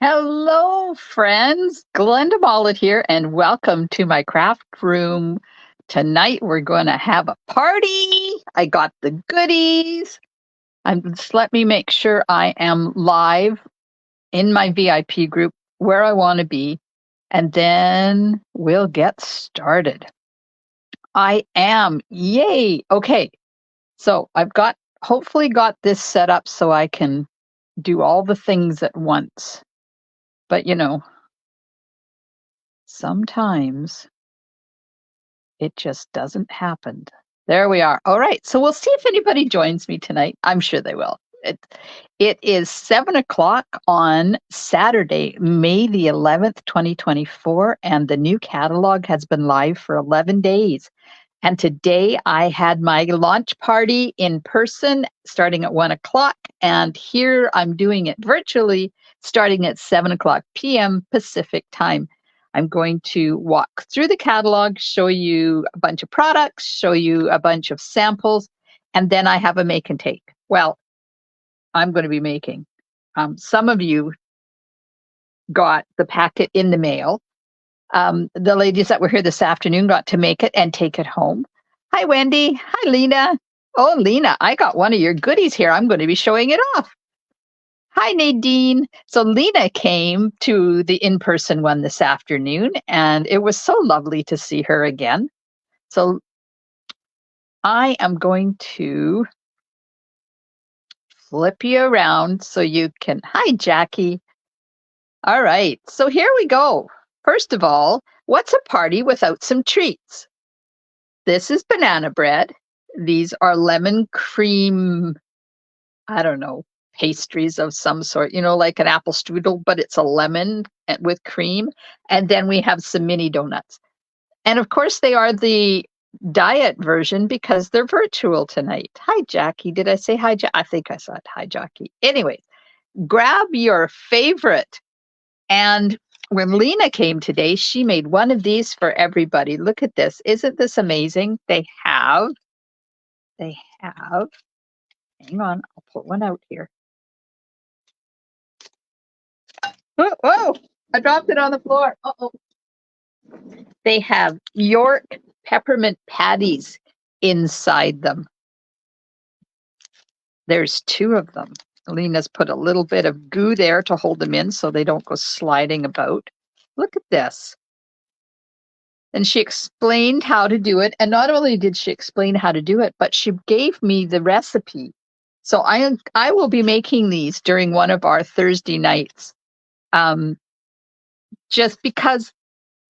Hello, friends. Glenda Mollett here, and welcome to my craft room. Tonight, we're going to have a party. I got the goodies. Just let me make sure I am live in my VIP group where I want to be, and then we'll get started. I am. Yay. Okay. So hopefully got this set up so I can do all the things at once. But sometimes it just doesn't happen. There we are. All right. So we'll see if anybody joins me tonight. I'm sure they will. It is 7 o'clock on Saturday, May the 11th, 2024, and the new catalog has been live for 11 days. And today I had my launch party in person starting at 1 o'clock. And here I'm doing it virtually starting at 7 o'clock p.m. Pacific time. I'm going to walk through the catalog, show you a bunch of products, show you a bunch of samples, and then I have a make and take. Well, I'm going to be making. Some of you got the packet in the mail. The ladies that were here this afternoon got to make it and take it home. Hi, Wendy. Hi, Lena. Oh, Lena, I got one of your goodies here. I'm going to be showing it off. Hi, Nadine. So Lena came to the in-person one this afternoon, and it was so lovely to see her again. So I am going to flip you around so you can, hi, Jackie. All right, so here we go. First of all, what's a party without some treats? This is banana bread. These are lemon cream, I don't know, pastries of some sort, like an apple strudel, but it's a lemon with cream. And then we have some mini donuts. And of course, they are the diet version because they're virtual tonight. Hi, Jackie. Did I say hi? I think I said hi, Jackie. Anyway, grab your favorite. And when Lena came today, she made one of these for everybody. Look at this. Isn't this amazing? They have, hang on, I'll put one out here. Whoa, I dropped it on the floor. Uh-oh. They have York peppermint patties inside them. There's two of them. Lena's put a little bit of goo there to hold them in so they don't go sliding about. Look at this. And she explained how to do it. And not only did she explain how to do it, but she gave me the recipe. So I will be making these during one of our Thursday nights. Just because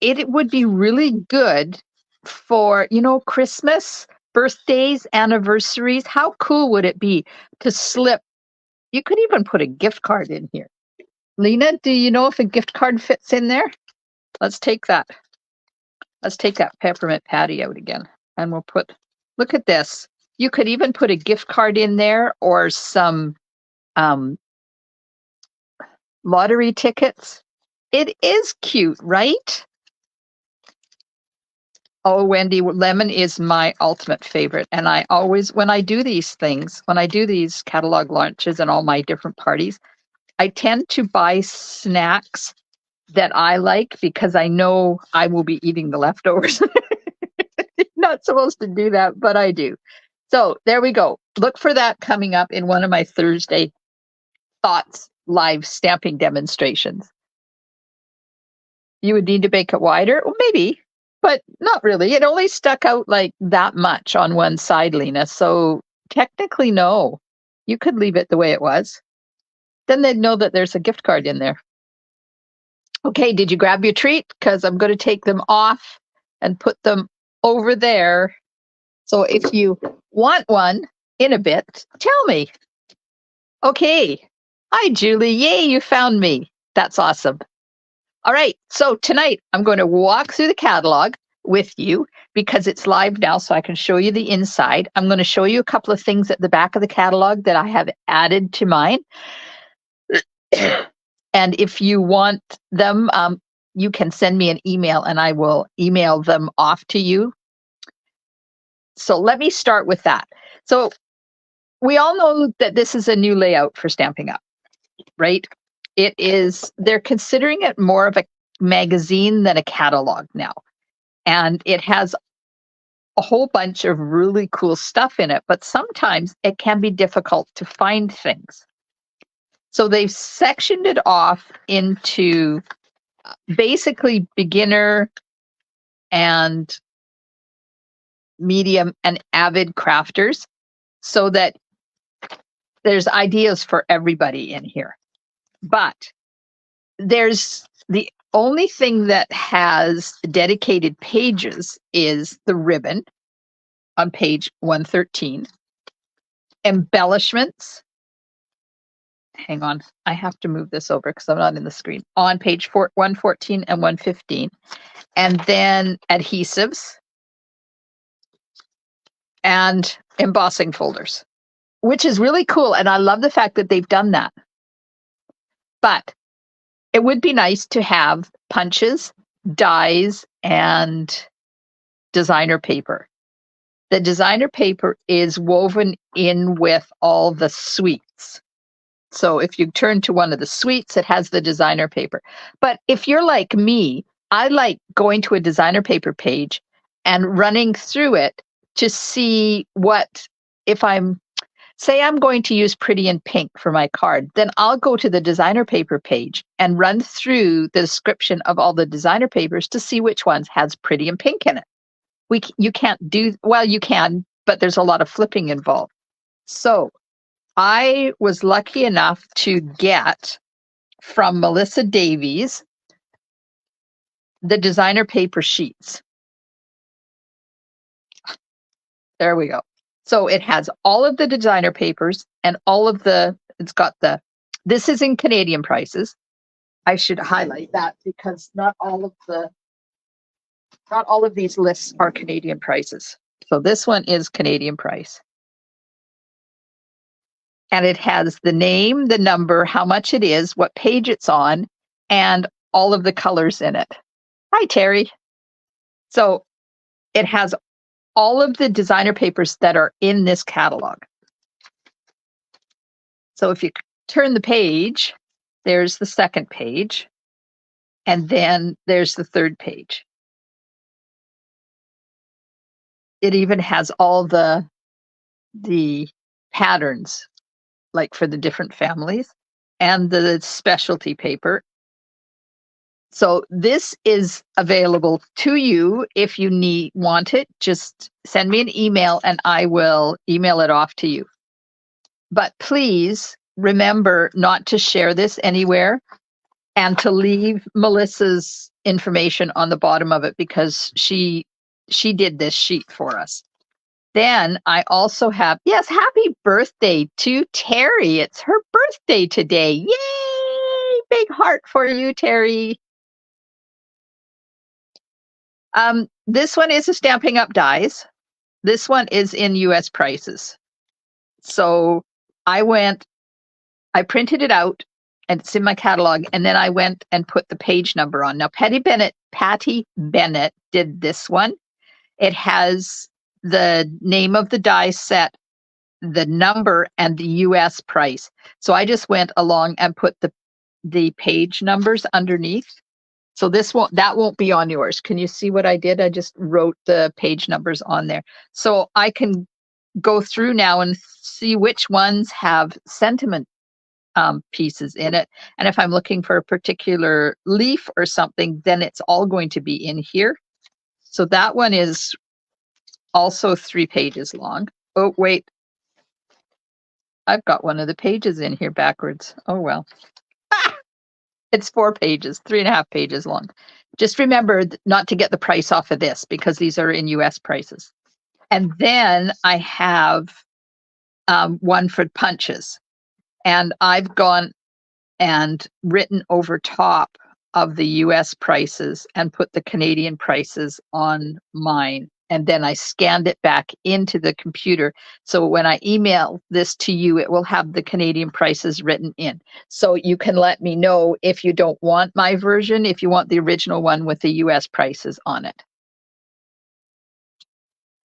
it would be really good for, Christmas, birthdays, anniversaries. How cool would it be to slip? You could even put a gift card in here. Lena, do you know if a gift card fits in there? Let's take that peppermint patty out again. And we'll look at this. You could even put a gift card in there or some lottery tickets. It is cute, right? Oh, Wendy, lemon is my ultimate favorite. And I always, when I do these things, when I do these catalog launches and all my different parties, I tend to buy snacks that I like because I know I will be eating the leftovers. Not supposed to do that, but I do. So there we go. Look for that coming up in one of my Thursday Thoughts live stamping demonstrations. You would need to make it wider? Well, maybe, but not really. It only stuck out like that much on one side, Lena. So technically, no. You could leave it the way it was. Then they'd know that there's a gift card in there. Okay, did you grab your treat? Because I'm going to take them off and put them over there. So if you want one in a bit, tell me. Okay. Hi, Julie. Yay, you found me. That's awesome. All right. So tonight I'm going to walk through the catalog with you because it's live now, so I can show you the inside. I'm going to show you a couple of things at the back of the catalog that I have added to mine. And if you want them, you can send me an email and I will email them off to you. So let me start with that. So we all know that this is a new layout for Stampin' Up, right? they're considering it more of a magazine than a catalog now. And it has a whole bunch of really cool stuff in it, but sometimes it can be difficult to find things. So they've sectioned it off into basically beginner and medium and avid crafters, so that there's ideas for everybody in here. But there's the only thing that has dedicated pages is the ribbon on page 113, embellishments. Hang on, I have to move this over because I'm not in the screen. On page 114 and 115, and then adhesives and embossing folders, which is really cool. And I love the fact that they've done that. But it would be nice to have punches, dies, and designer paper. The designer paper is woven in with all the suites. So if you turn to one of the suites, it has the designer paper. But if you're like me, I like going to a designer paper page and running through it to see what, if say I'm going to use pretty in pink for my card, then I'll go to the designer paper page and run through the description of all the designer papers to see which ones has pretty in pink in it. You can't do, well, you can, but there's a lot of flipping involved. So I was lucky enough to get from Melissa Davies the designer paper sheets. There we go. So it has all of the designer papers and all of this is in Canadian prices. I should highlight that because not all of these lists are Canadian prices. So this one is Canadian price. And it has the name, the number, how much it is, what page it's on, and all of the colors in it. Hi, Terry. So it has all of the designer papers that are in this catalog. So if you turn the page, there's the second page, and then there's the third page. It even has all the patterns, like for the different families, and the specialty paper. So this is available to you if you want it. Just send me an email and I will email it off to you. But please remember not to share this anywhere and to leave Melissa's information on the bottom of it because she did this sheet for us. Then I also have, yes, happy birthday to Terry. It's her birthday today. Yay! Big heart for you, Terry. This one is a Stampin' Up dies. This one is in US prices. So I printed it out and it's in my catalog. And then I went and put the page number on. Now, Patty Bennett did this one. It has the name of the die set, the number, and the US price. So I just went along and put the page numbers underneath. So that won't be on yours. Can you see what I did? I just wrote the page numbers on there. So I can go through now and see which ones have sentiment pieces in it. And if I'm looking for a particular leaf or something, then it's all going to be in here. So that one is also 3 pages long. Oh, wait. I've got one of the pages in here backwards. Oh, well. It's 4 pages, 3.5 pages long. Just remember not to get the price off of this because these are in US prices. And then I have one for punches. And I've gone and written over top of the US prices and put the Canadian prices on mine. And then I scanned it back into the computer. So when I email this to you, it will have the Canadian prices written in. So you can let me know if you don't want my version, if you want the original one with the US prices on it.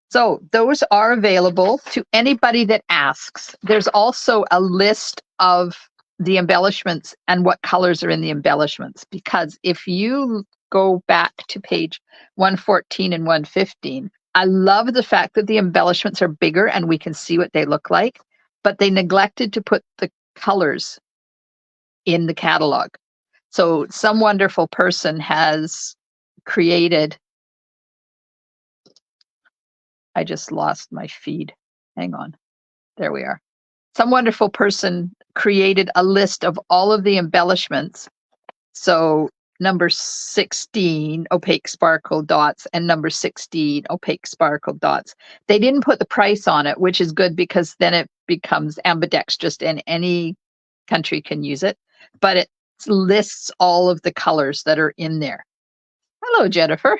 So those are available to anybody that asks. There's also a list of the embellishments and what colors are in the embellishments. Because if you go back to page 114 and 115, I love the fact that the embellishments are bigger and we can see what they look like, but they neglected to put the colors in the catalog. So some wonderful person has created, I just lost my feed. Hang on. There we are. Some wonderful person created a list of all of the embellishments. So number 16, opaque sparkle dots, and number 16, opaque sparkle dots. They didn't put the price on it, which is good because then it becomes ambidextrous and any country can use it. But it lists all of the colors that are in there. Hello, Jennifer.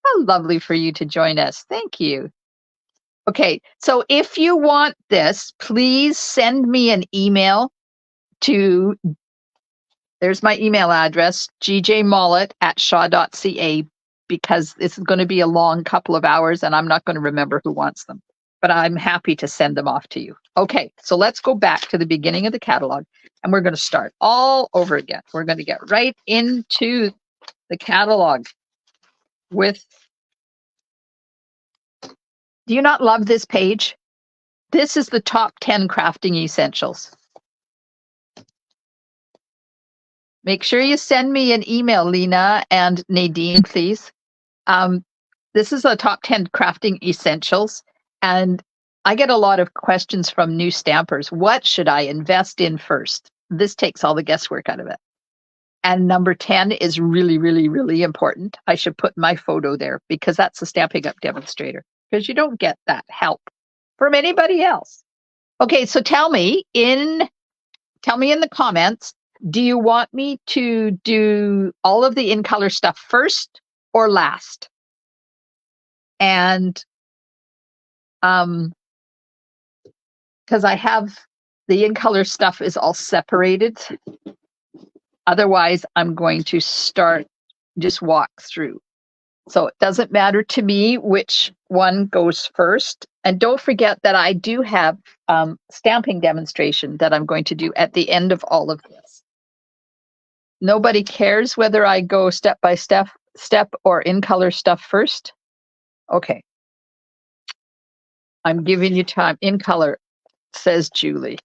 How lovely for you to join us. Thank you. Okay, so if you want this, please send me an email to, there's my email address, gjmollet@shaw.ca, because this is going to be a long couple of hours and I'm not going to remember who wants them, but I'm happy to send them off to you. Okay, so let's go back to the beginning of the catalog and we're going to start all over again. We're going to get right into the catalog with, do you not love this page? This is the top 10 crafting essentials. Make sure you send me an email, Lena and Nadine, please. This is the top 10 crafting essentials. And I get a lot of questions from new stampers. What should I invest in first? This takes all the guesswork out of it. And number 10 is really, really, really important. I should put my photo there because that's the Stampin' Up! Demonstrator, because you don't get that help from anybody else. Okay, so tell me in the comments, do you want me to do all of the in color stuff first or last? And because I have the in color stuff is all separated. Otherwise, I'm going to just walk through. So it doesn't matter to me which one goes first. And don't forget that I do have stamping demonstration that I'm going to do at the end of all of this. Nobody cares whether I go step by step or in color stuff first. Okay. I'm giving you time. In color, says Julie.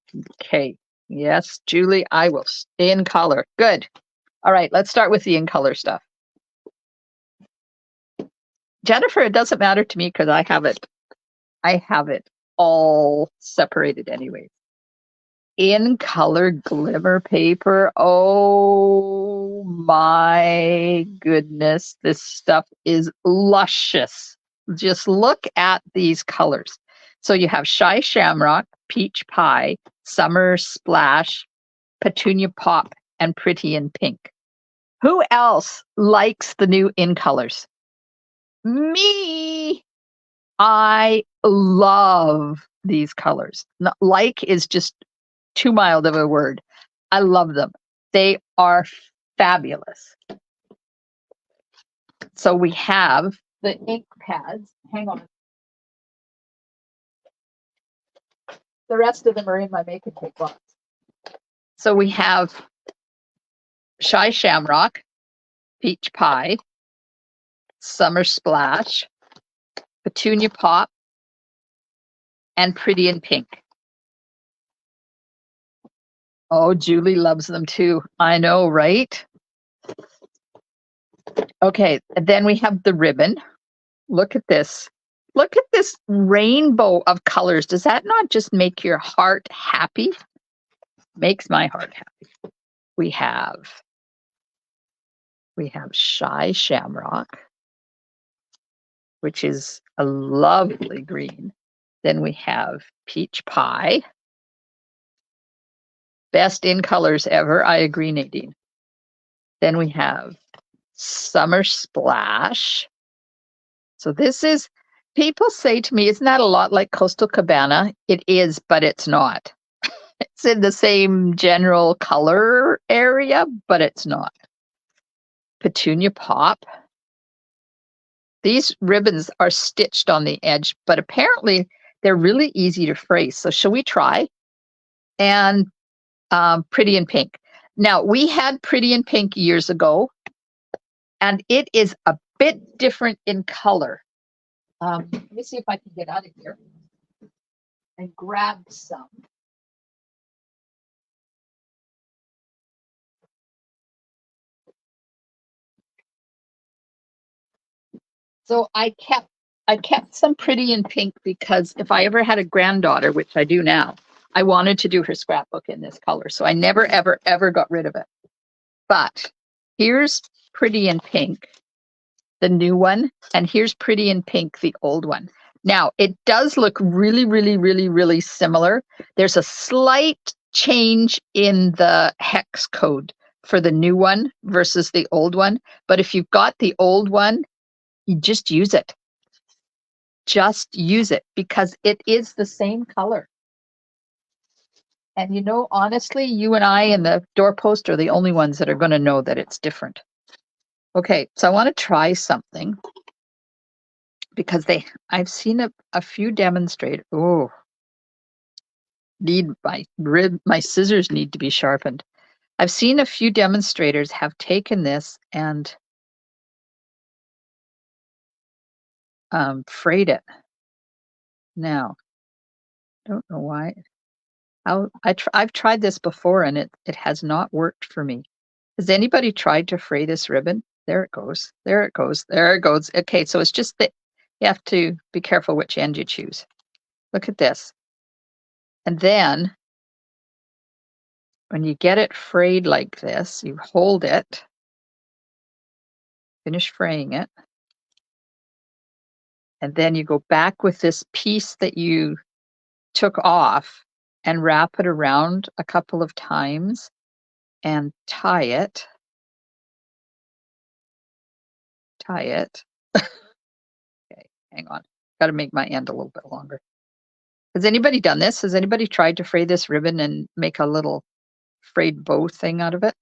Okay. Yes, Julie, I will stay in color. Good. All right, let's start with the in color stuff. Jennifer, it doesn't matter to me because I have it all separated anyways. In color glimmer paper. Oh my goodness, this stuff is luscious. Just look at these colors. So you have Shy Shamrock, Peach Pie, Summer Splash, Petunia Pop, and Pretty in Pink. Who else likes the new in colors? Me! I love these colors. Like is just too mild of a word. I love them. They are fabulous. So we have the ink pads. Hang on. The rest of them are in my make and take box. So we have Shy Shamrock, Peach Pie, Summer Splash, Petunia Pop, and Pretty in Pink. Oh, Julie loves them too. I know, right? Okay, and then we have the ribbon. Look at this. Look at this rainbow of colors. Does that not just make your heart happy? Makes my heart happy. We have Shy Shamrock, which is a lovely green. Then we have Peach Pie. Best in colors ever. I agree, Nadine. Then we have Summer Splash. So this is, people say to me, isn't that a lot like Coastal Cabana? It is, but it's not. It's in the same general color area, but it's not. Petunia Pop. These ribbons are stitched on the edge, but apparently they're really easy to phrase. So shall we try? And Pretty in Pink. Now, we had Pretty in Pink years ago, and it is a bit different in color. Let me see if I can get out of here and grab some. So I kept some Pretty in Pink because if I ever had a granddaughter, which I do now, I wanted to do her scrapbook in this color. So I never, ever, ever got rid of it. But here's Pretty in Pink, the new one, and here's Pretty in Pink, the old one. Now, it does look really, really, really, really similar. There's a slight change in the hex code for the new one versus the old one. But if you've got the old one, you just use it. Just use it because it is the same color. And you know, honestly, you and I and the doorpost are the only ones that are going to know that it's different. Okay, so I want to try something because I've seen a few demonstrate. Oh, my scissors need to be sharpened. I've seen a few demonstrators have taken this and frayed it. Now, I don't know why. I've tried this before and it has not worked for me. Has anybody tried to fray this ribbon? There it goes. There it goes. There it goes. Okay, so it's just that you have to be careful which end you choose. Look at this. And then when you get it frayed like this, you hold it, finish fraying it, and then you go back with this piece that you took off and wrap it around a couple of times and tie it. Tie it. Okay, hang on. Got to make my end a little bit longer. Has anybody done this? Has anybody tried to fray this ribbon and make a little frayed bow thing out of it?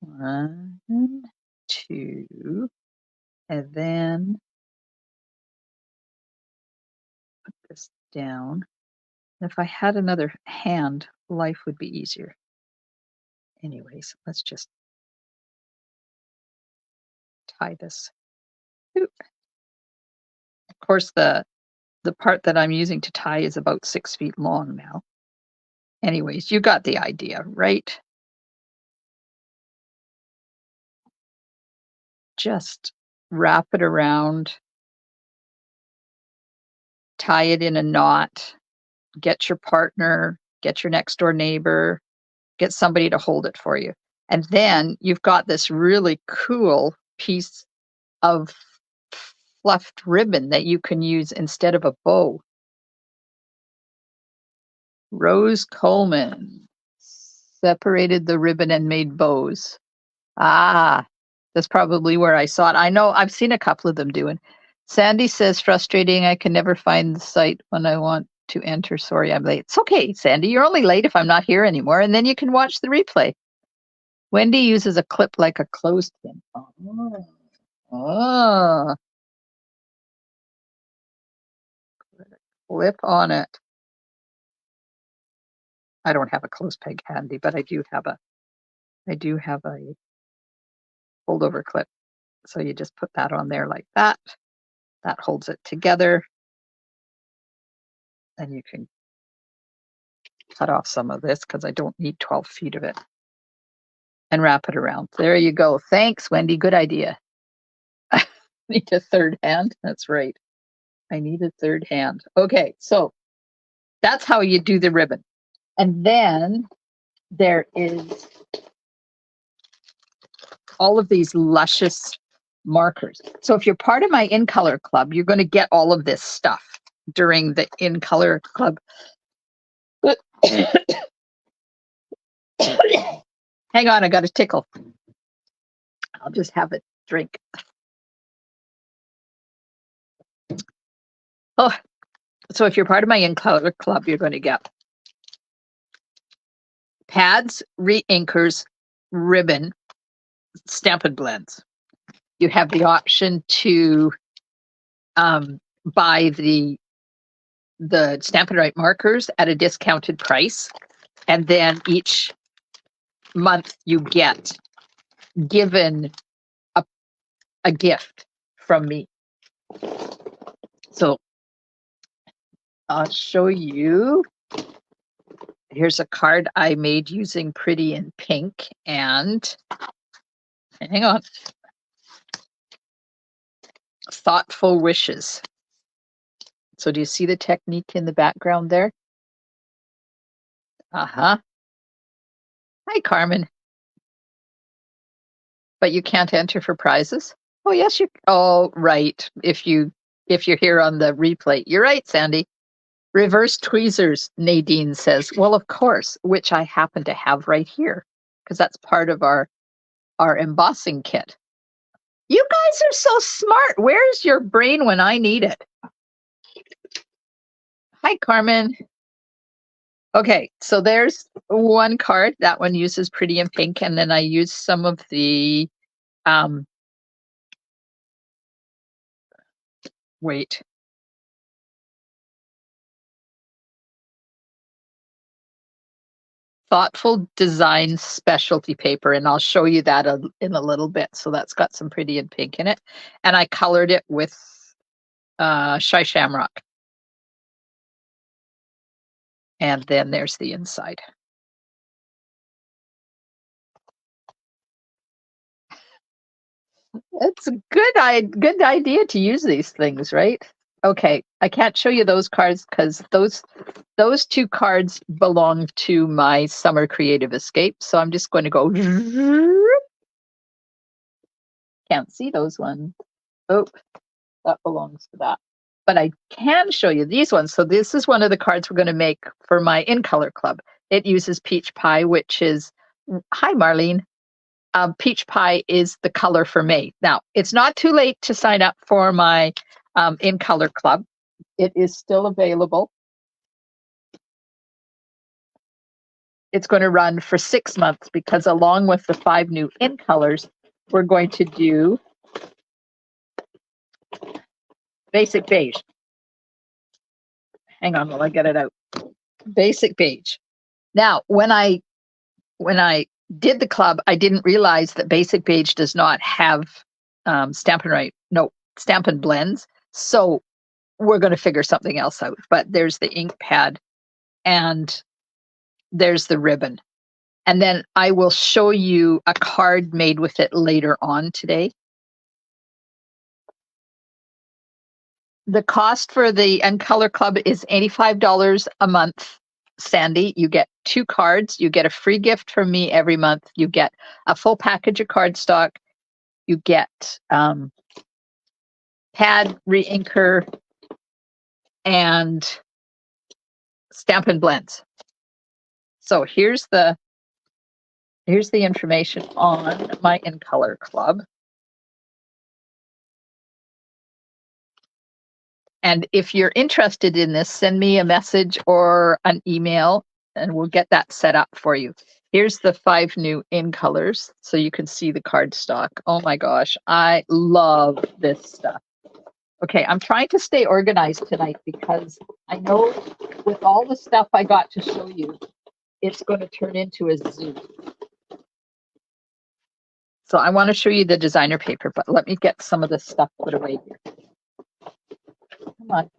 1, 2, and then put this down. If I had another hand, life would be easier. Anyways, let's just tie this. Oop. Of course, the part that I'm using to tie is about 6 feet long now. Anyways, you got the idea, right? Just wrap it around, tie it in a knot, get your partner, get your next door neighbor, get somebody to hold it for you. And then you've got this really cool piece of fluffed ribbon that you can use instead of a bow. Rose Coleman separated the ribbon and made bows. Ah, that's probably where I saw it. I know I've seen a couple of them doing. Sandy says, frustrating. I can never find the site when I want to enter. Sorry, I'm late. It's okay, Sandy. You're only late if I'm not here anymore, and then you can watch the replay. Wendy uses a clip like a clothespin. Oh. Oh. Clip on it. I don't have a clothes peg handy, but I do have a holdover clip. So you just put that on there like that. That holds it together. And you can cut off some of this because I don't need 12 feet of it. And wrap it around. There you go. Thanks, Wendy. Good idea. I need a third hand. That's right. I need a third hand. Okay, so that's how you do the ribbon. And then there is all of these luscious markers. So if you're part of my In Color Club, you're going to get all of this stuff during the In Color Club. Hang on, I got a tickle. I'll just have a drink. Oh, so if you're part of my In Color Club, you're going to get pads, re-inkers, ribbon, Stampin' Blends. You have the option to buy the the Stampin' Right markers at a discounted price. And then each month you get given a gift from me. So I'll show you. Here's a card I made using Pretty in Pink, and hang on. Thoughtful Wishes. So do you see the technique in the background there? Uh-huh. Hi, Carmen. But you can't enter for prizes? Oh, yes, you. Oh, right. If you're here on the replay. You're right, Sandy. Reverse tweezers, Nadine says. Well, of course, which I happen to have right here because that's part of our embossing kit. You guys are so smart. Where's your brain when I need it? Hi, Carmen. Okay, so there's one card. That one uses Pretty in Pink, and then I use some of the wait. Thoughtful Design specialty paper, and I'll show you that in a little bit. So that's got some Pretty in Pink in it, and I colored it with Shy Shamrock. And then there's the inside. It's a good idea to use these things, right? Okay, I can't show you those cards because those two cards belong to my summer creative escape. So I'm just going to go. Can't see those ones. Oh, that belongs to that. But I can show you these ones. So this is one of the cards we're going to make for my In Color Club. It uses Peach Pie, which is, hi, Marlene. Peach Pie is the color for May. Now, it's not too late to sign up for my In Color Club. It is still available. It's going to run for 6 months because along with the 5 new In Colors, we're going to do Basic Beige. Hang on while I get it out. Basic Beige. Now, when I did the club, I didn't realize that Basic Beige does not have Stampin' Blends. So we're going to figure something else out. But there's the ink pad and there's the ribbon. And then I will show you a card made with it later on today. The cost for the In Color Club is $85 a month, Sandy. You get 2 cards. You get a free gift from me every month. You get a full package of cardstock. You get pad, re-inker, and Stampin' Blends. So here's the information on my In Color Club. And if you're interested in this, send me a message or an email and we'll get that set up for you. Here's the 5 new In Colors so you can see the cardstock. Oh my gosh, I love this stuff. Okay, I'm trying to stay organized tonight because I know with all the stuff I got to show you, it's going to turn into a zoo. So I want to show you the designer paper, but let me get some of this stuff put away here. Come on.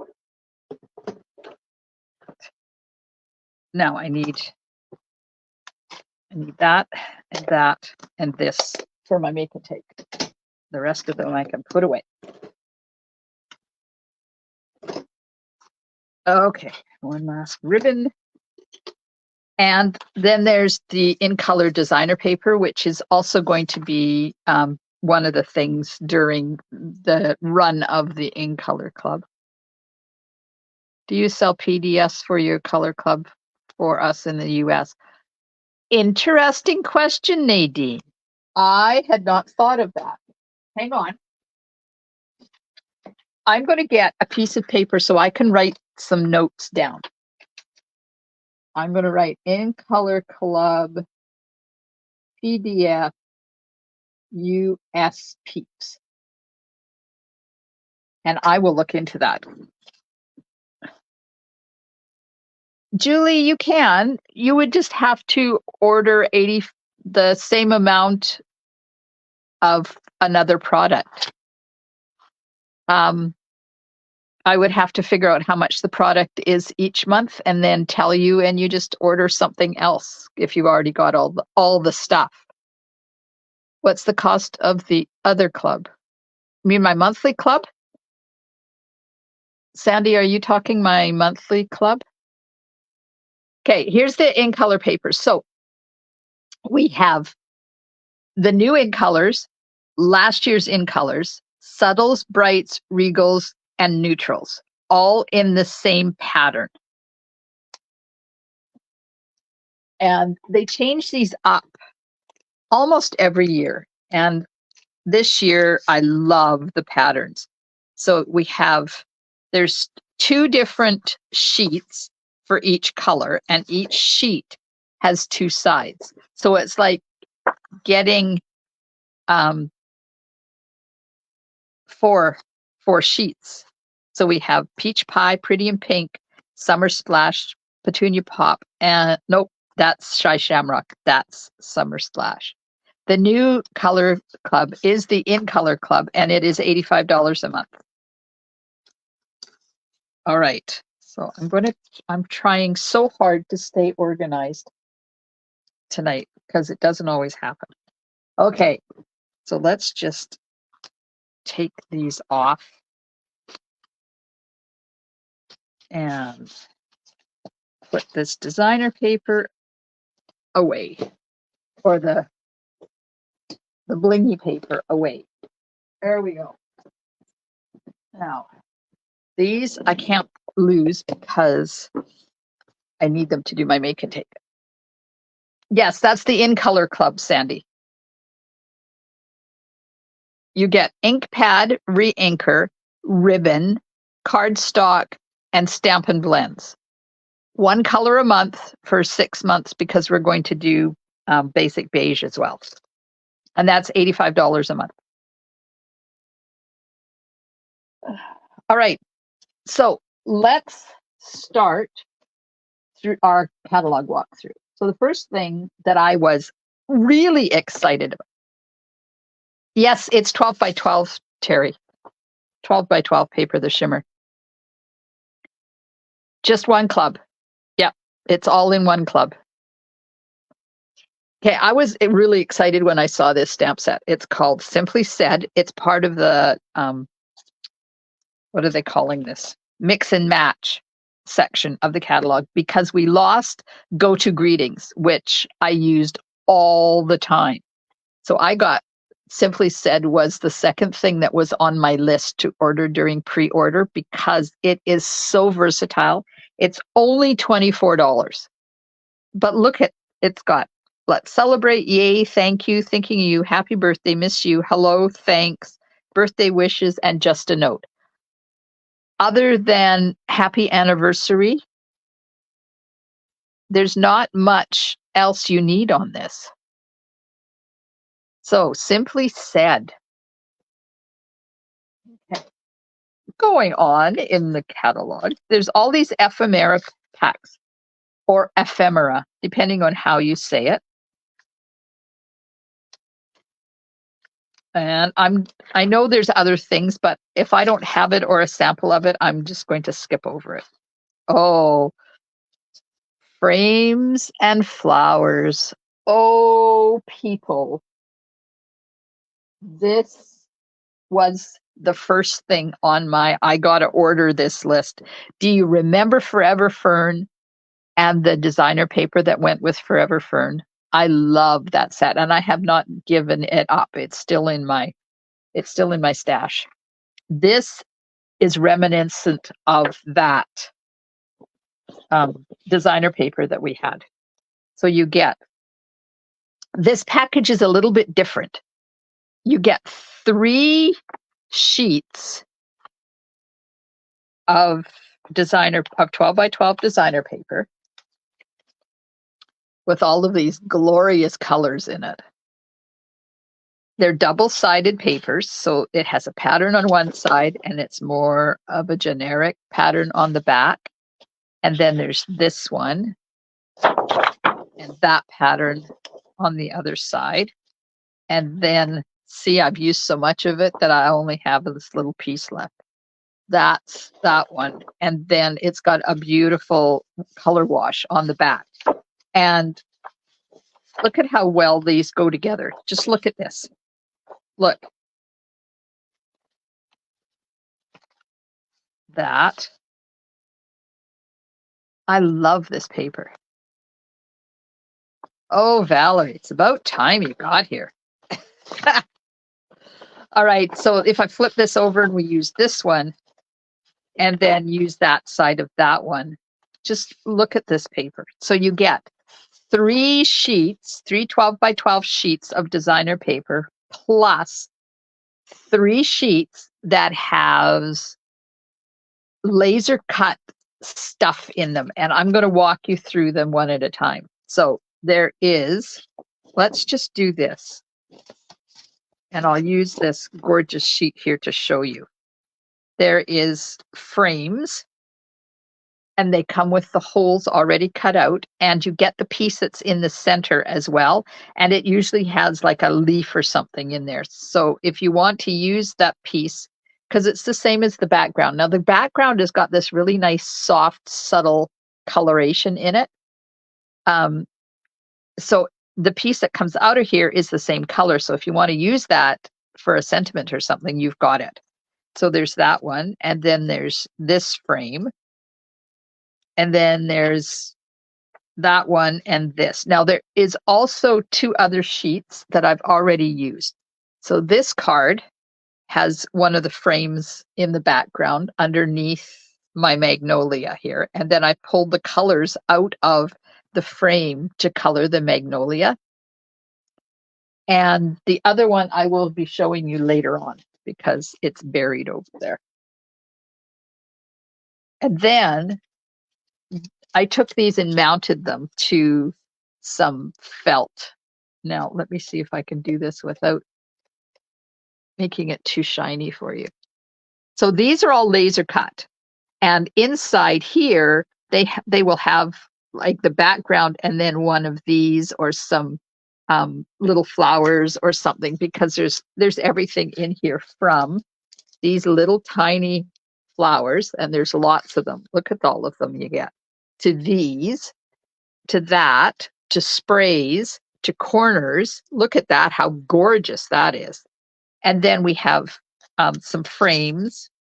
Now I need that and this for my make and take. The rest of them I can put away. Okay, one last ribbon. And then there's the In Color designer paper, which is also going to be one of the things during the run of the In Color Club. Do you sell PDFs for your color club for us in the US? Interesting question, Nadine. I had not thought of that. Hang on. I'm going to get a piece of paper so I can write some notes down. I'm going to write In Color Club PDF US peeps. And I will look into that. Julie, you can. You would just have to order the same amount of another product. I would have to figure out how much the product is each month and then tell you, and you just order something else if you've already got all the stuff. What's the cost of the other club? You mean my monthly club? Sandy, are you talking my monthly club? Okay, here's the in color papers. So we have the new in colors, last year's in colors, subtles, brights, regals, and neutrals, all in the same pattern. And they change these up almost every year. And this year, I love the patterns. So there's 2 different sheets for each color, and each sheet has 2 sides. So it's like getting 4 sheets. So we have Peach Pie, Pretty in Pink, Summer Splash, Petunia Pop, and nope, that's Shy Shamrock. That's Summer Splash. The new color club is the In Color Club, and it is $85 a month. All right. So I'm trying so hard to stay organized tonight because it doesn't always happen. Okay. So let's just take these off and put this designer paper away, or the blingy paper away. There we go. Now, these I can't lose because I need them to do my make and take. Yes, that's the In Color Club, Sandy. You get ink pad, re-inker, ribbon, cardstock, and Stampin' Blends. 1 color a month for 6 months because we're going to do basic beige as well. And that's $85 a month. All right. So let's start through our catalog walkthrough. So the first thing that I was really excited about. Yes, it's 12 by 12, Terry. 12 by 12 paper, the shimmer. Just 1 club. Yeah, it's all in 1 club. Okay, I was really excited when I saw this stamp set. It's called Simply Said. It's part of the, what are they calling this? Mix and match section of the catalog, because we lost Go to Greetings, which I used all the time. So I got Simply Said was the second thing that was on my list to order during pre-order because it is so versatile. It's only $24. But look at it's got let's celebrate, yay, thank you, thinking of you, happy birthday, miss you, hello, thanks, birthday wishes, and just a note. Other than happy anniversary, there's not much else you need on this. So Simply Said. Okay. Going on in the catalog, there's all these ephemera packs, or ephemera, depending on how you say it. And I know there's other things, but if I don't have it or a sample of it, I'm just going to skip over it. Oh, frames and flowers. Oh, people. This was the first thing on my I gotta order this list. Do you remember Forever Fern and the designer paper that went with Forever Fern? I love that set, and I have not given it up. It's still in my stash. This is reminiscent of that designer paper that we had. So you get, this package is a little bit different. You get 3 sheets of 12 by 12 designer paper with all of these glorious colors in it. They're double-sided papers, so it has a pattern on one side and it's more of a generic pattern on the back. And then there's this one and that pattern on the other side. And then see, I've used so much of it that I only have this little piece left. That's that one. And then it's got a beautiful color wash on the back. And look at how well these go together. Just look at this. Look. That. I love this paper. Oh, Valerie, it's about time you got here. All right, so if I flip this over and we use this one and then use that side of that one, just look at this paper. So you get 3 sheets, 3 12 by 12 sheets of designer paper plus 3 sheets that has laser cut stuff in them. And I'm going to walk you through them one at a time. So there is, let's just do this. And I'll use this gorgeous sheet here to show you. There is frames, and they come with the holes already cut out, and you get the piece that's in the center as well. And it usually has like a leaf or something in there. So if you want to use that piece, because it's the same as the background. Now the background has got this really nice, soft, subtle coloration in it. So the piece that comes out of here is the same color. So if you want to use that for a sentiment or something, you've got it. So there's that one. And then there's this frame. And then there's that one and this. Now there is also 2 other sheets that I've already used. So this card has one of the frames in the background underneath my magnolia here. And then I pulled the colors out of the frame to color the magnolia. And the other one I will be showing you later on because it's buried over there. And then I took these and mounted them to some felt. Now, let me see if I can do this without making it too shiny for you. So these are all laser cut. And inside here, they will have like the background and then one of these or some little flowers or something, because there's everything in here from these little tiny flowers, and there's lots of them. Look at all of them you get. To these, to that, to sprays, to corners. Look at that, how gorgeous that is. And then we have some frames,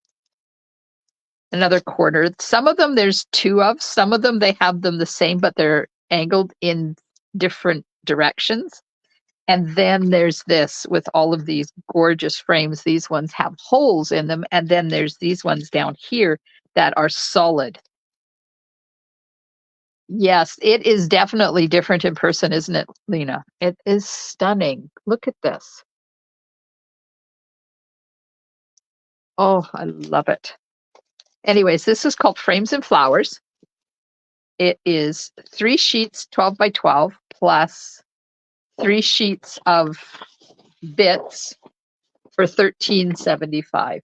another corner. Some of them there's 2 of, some of them they have them the same, but they're angled in different directions. And then there's this with all of these gorgeous frames. These ones have holes in them. And then there's these ones down here that are solid. Yes, it is definitely different in person, isn't it, Lena? It is stunning. Look at this. Oh, I love it. Anyways, this is called Frames and Flowers. It is 3 sheets, 12 by 12, plus 3 sheets of bits for $13.75.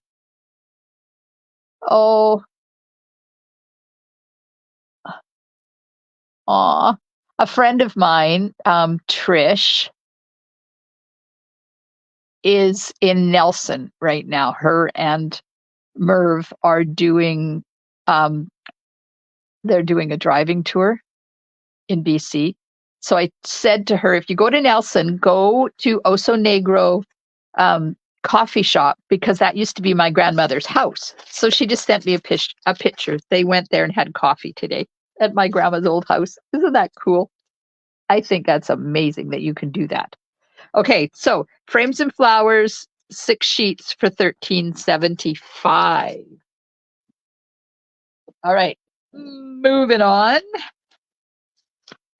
Oh, aw. A friend of mine, Trish, is in Nelson right now. Her and Merv are doing, they're doing a driving tour in BC. So I said to her, if you go to Nelson, go to Oso Negro coffee shop, because that used to be my grandmother's house. So she just sent me a picture. They went there and had coffee today at my grandma's old house. Isn't that cool? I think that's amazing that you can do that. Okay, so Frames and Flowers, 6 sheets for $13.75. All right, moving on.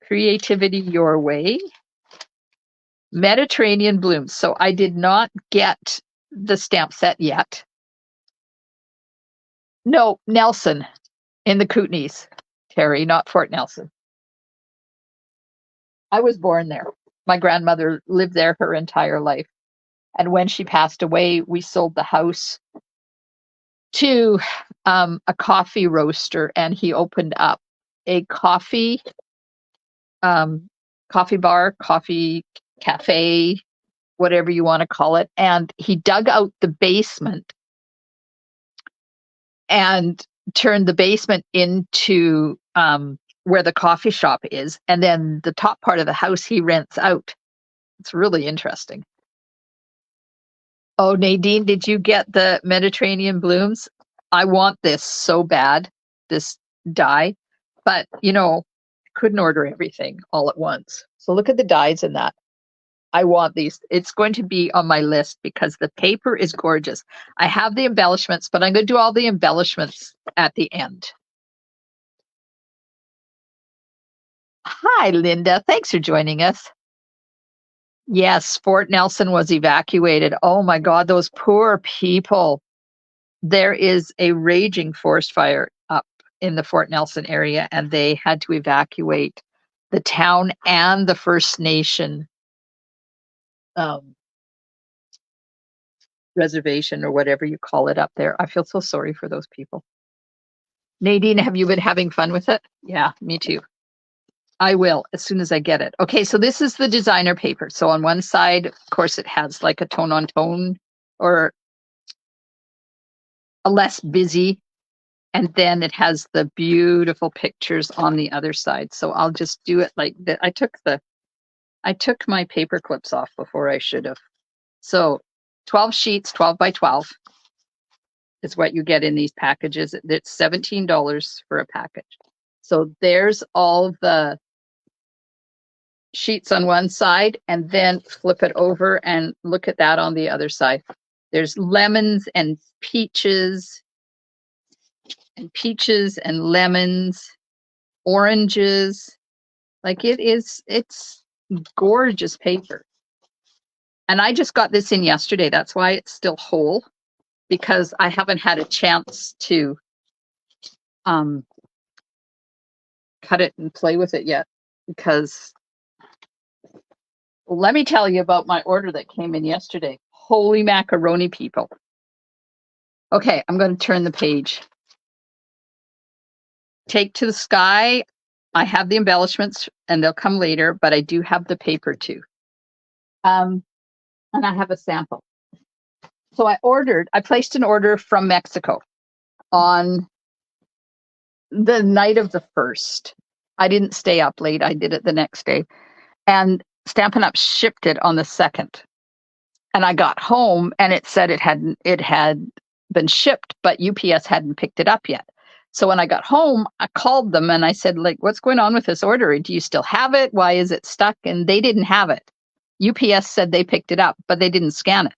Creativity Your Way. Mediterranean Blooms. So I did not get the stamp set yet. No, Nelson in the Kootenays, Terry, not Fort Nelson. I was born there. My grandmother lived there her entire life. And when she passed away, we sold the house to a coffee roaster, and he opened up a coffee bar, coffee cafe, whatever you want to call it. And he dug out the basement and turned the basement into where the coffee shop is. And then the top part of the house he rents out. It's really interesting. Oh, Nadine, did you get the Mediterranean blooms? I want this so bad, this die, but couldn't order everything all at once. So look at the dies in that. I want these. It's going to be on my list because the paper is gorgeous. I have the embellishments, but I'm going to do all the embellishments at the end. Hi, Linda. Thanks for joining us. Yes, Fort Nelson was evacuated. Oh my God, those poor people. There is a raging forest fire up in the Fort Nelson area, and they had to evacuate the town and the First Nation reservation or whatever you call it up there. I feel so sorry for those people. Nadine, have you been having fun with it? Yeah, me too. I will as soon as I get it. Okay, so this is the designer paper. So on one side, of course, it has like a tone on tone or a less busy. And then it has the beautiful pictures on the other side. So I'll just do it like that. I took my paper clips off before I should have. So 12 sheets, 12 by 12 is what you get in these packages. It's $17 for a package. So there's all the sheets on one side, and then flip it over and look at that on the other side. There's lemons and peaches and lemons, oranges. Like it's gorgeous paper. And I just got this in yesterday. That's why it's still whole, because I haven't had a chance to cut it and play with it yet. Because let me tell you about my order that came in yesterday. Holy macaroni, people. Okay, I'm going to turn the page. Take to the Sky. I have the embellishments and they'll come later, but I do have the paper too. And I have a sample. So I placed an order from Mexico on the night of the 1st. I didn't stay up late. I did it the next day. And Stampin' Up shipped it on the 2nd. And I got home and it said it had been shipped, but UPS hadn't picked it up yet. So when I got home, I called them and I said, like, what's going on with this order? Do you still have it? Why is it stuck? And they didn't have it. UPS said they picked it up, but they didn't scan it.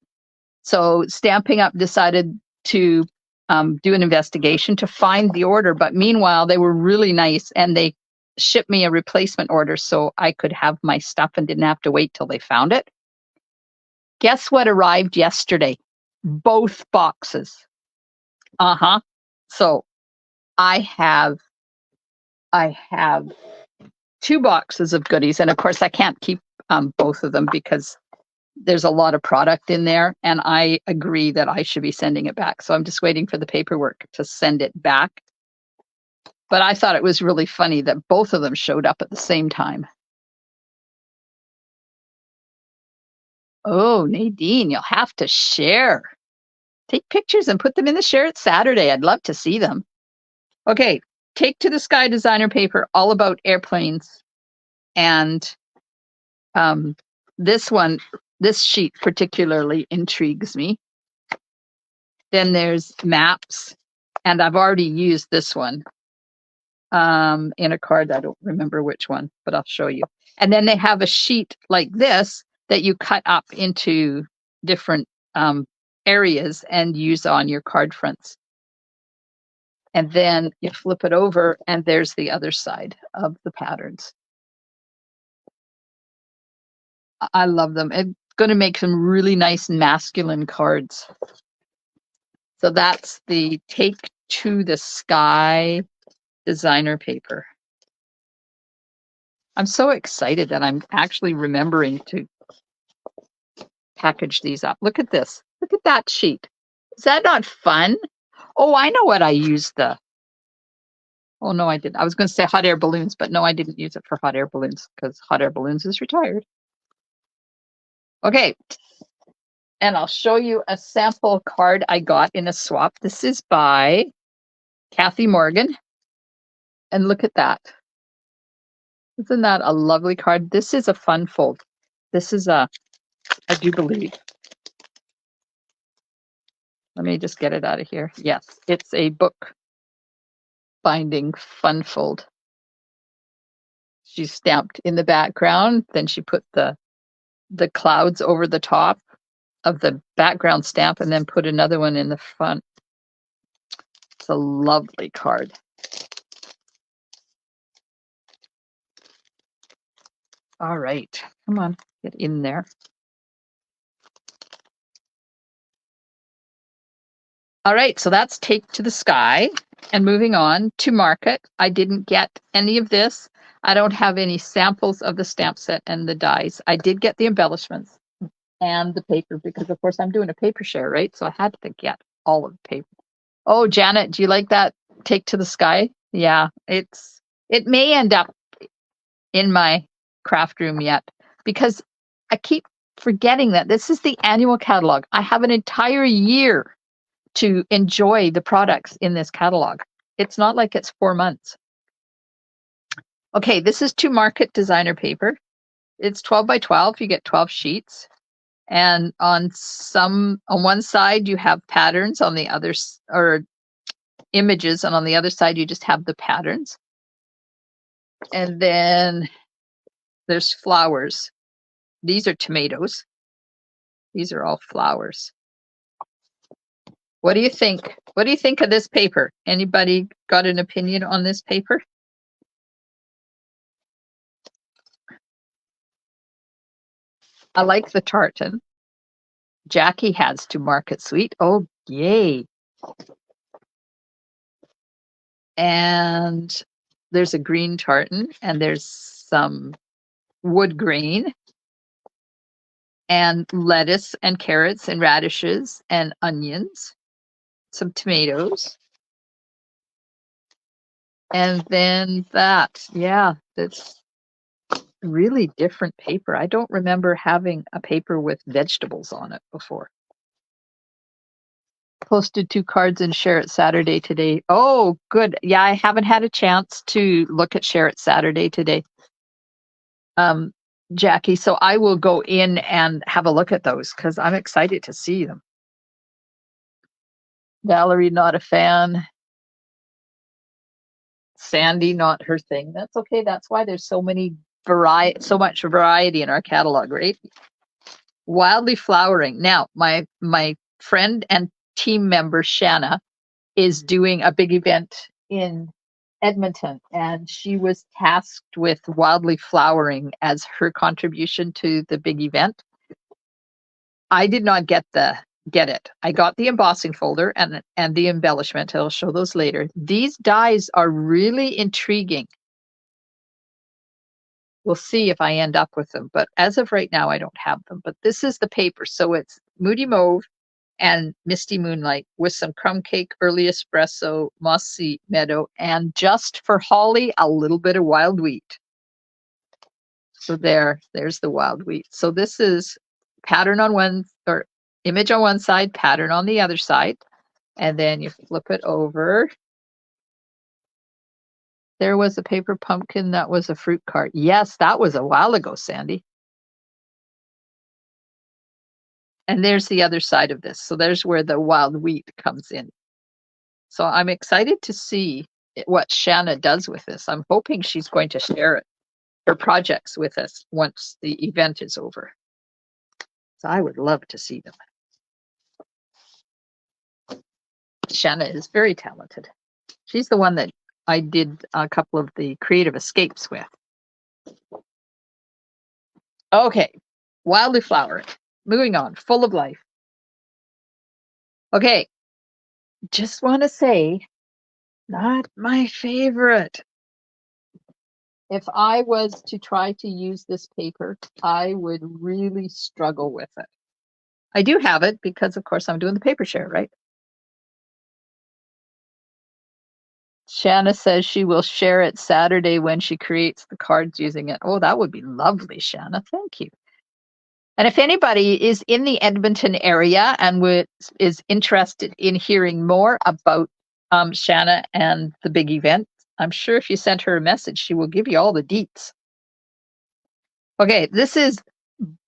So Stampin' Up decided to do an investigation to find the order. But meanwhile, they were really nice and they shipped me a replacement order so I could have my stuff and didn't have to wait till they found it. Guess what arrived yesterday? Both boxes. So I have 2 boxes of goodies, and of course I can't keep both of them because there's a lot of product in there, and I agree that I should be sending it back. So I'm just waiting for the paperwork to send it back. But I thought it was really funny that both of them showed up at the same time. Oh, Nadine, you'll have to share. Take pictures and put them in the Share It Saturday. I'd love to see them. Okay, Take to the Sky designer paper, all about airplanes. And this sheet particularly intrigues me. Then there's maps, and I've already used this one in a card. I don't remember which one, but I'll show you. And then they have a sheet like this that you cut up into different areas and use on your card fronts. And then you flip it over and there's the other side of the patterns. I love them. It's going to make some really nice masculine cards. So that's the Take to the Sky designer paper. I'm so excited that I'm actually remembering to package these up. Look at this. Look at that sheet. Is that not fun? Oh, I know what I used Oh, no, I didn't. I was going to say hot air balloons, but no, I didn't use it for hot air balloons because hot air balloons is retired. Okay. And I'll show you a sample card I got in a swap. This is by Kathy Morgan. And look at that. Isn't that a lovely card? This is a fun fold. This is I do believe. Let me just get it out of here. Yes, it's a book binding fun fold. She stamped in the background, then she put the clouds over the top of the background stamp and then put another one in the front. It's a lovely card. All right, come on, get in there. All right, so that's Take to the Sky. And moving on to Market, I didn't get any of this. I don't have any samples of the stamp set and the dies. I did get the embellishments and the paper because, of course, I'm doing a paper share, right? So I had to get all of the paper. Oh, Janet, do you like that Take to the Sky? Yeah, it may end up in my craft room yet because I keep forgetting that this is the annual catalog. I have an entire year to enjoy the products in this catalog. It's not like it's 4 months. Okay, this is to Market designer paper. It's 12 by 12. You get 12 sheets. And on one side you have patterns, on the other or images, and on the other side you just have the patterns. And then there's flowers. These are tomatoes. These are all flowers. What do you think? What do you think of this paper? Anybody got an opinion on this paper? I like the tartan. Jackie has to Market Sweet. Oh, yay. And there's a green tartan, and there's some wood grain, and lettuce and carrots and radishes and onions, some tomatoes. And then that's really different paper. I don't remember having a paper with vegetables on it before. Posted 2 cards and Share It Saturday today. Oh, good. Yeah, I haven't had a chance to look at Share It Saturday today, Jackie. So I will go in and have a look at those because I'm excited to see them. Valerie, not a fan. Sandy, not her thing. That's okay. That's why there's so much variety in our catalog, right? Wildly Flowering. Now, my friend and team member Shanna is doing a big event in Edmonton, and she was tasked with Wildly Flowering as her contribution to the big event. I did not get it. I got the embossing folder and the embellishment. I'll show those later. These dies are really intriguing. We'll see if I end up with them, but as of right now, I don't have them. But this is the paper. So it's Moody Mauve and Misty Moonlight with some crumb cake, early espresso, mossy meadow, and just for Holly, a little bit of wild wheat. So there's the wild wheat. So this is pattern on one, or image on one side, pattern on the other side. And then you flip it over. There was a paper pumpkin that was a fruit cart. Yes, that was a while ago, Sandy. And there's the other side of this. So there's where the wild wheat comes in. So I'm excited to see what Shanna does with this. I'm hoping she's going to share her projects with us once the event is over. So I would love to see them. Shanna is very talented. She's the one that I did a couple of the creative escapes with. Okay, Wildly Flowering. Moving on, Full of Life. Okay, just want to say, not my favorite. If I was to try to use this paper, I would really struggle with it. I do have it because, of course, I'm doing the paper share, right? Shanna says she will share it Saturday when she creates the cards using it. Oh, that would be lovely, Shanna. Thank you. And if anybody is in the Edmonton area and is interested in hearing more about Shanna and the big event, I'm sure if you sent her a message, she will give you all the deets. Okay, this is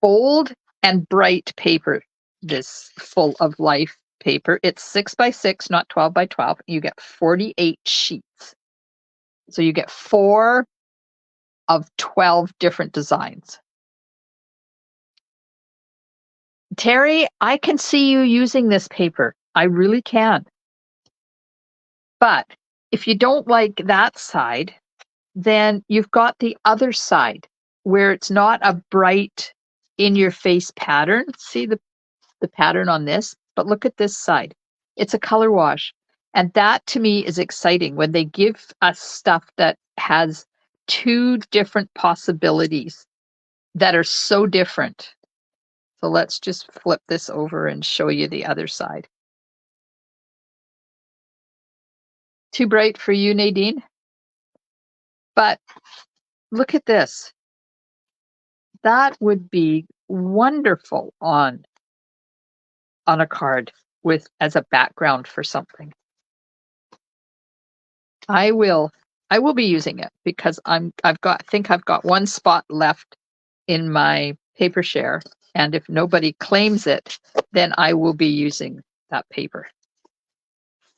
bold and bright paper, this full of life paper. It's 6 by 6, not 12 by 12. You get 48 sheets. So you get 4 of 12 different designs. Terry, I can see you using this paper. I really can. But if you don't like that side, then you've got the other side where it's not a bright in your face pattern. See the pattern on this, but look at this side. It's a color wash. And that to me is exciting when they give us stuff that has 2 different possibilities that are so different. So let's just flip this over and show you the other side. Too bright for you, Nadine? But look at this. That would be wonderful on a card with as a background for something. I will be using it because I think I've got 1 spot left in my paper share, and if nobody claims it, then I will be using that paper.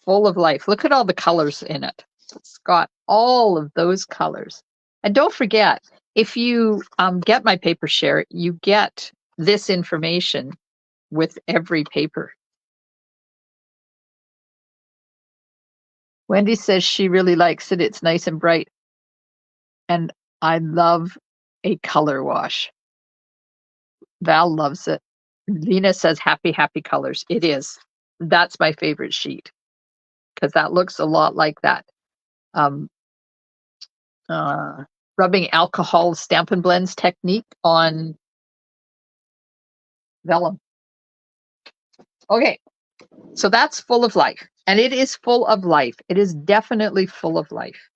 Full of life. Look at all the colors in it. It's got all of those colors. And don't forget, if you get my paper share, you get this information with every paper. Wendy says she really likes it. It's nice and bright. And I love a color wash. Val loves it. Lena says happy, happy colors. It is. That's my favorite sheet because that looks a lot like that. Rubbing alcohol Stampin' Blends technique on vellum. Okay, so that's full of life. And it is full of life. It is definitely full of life.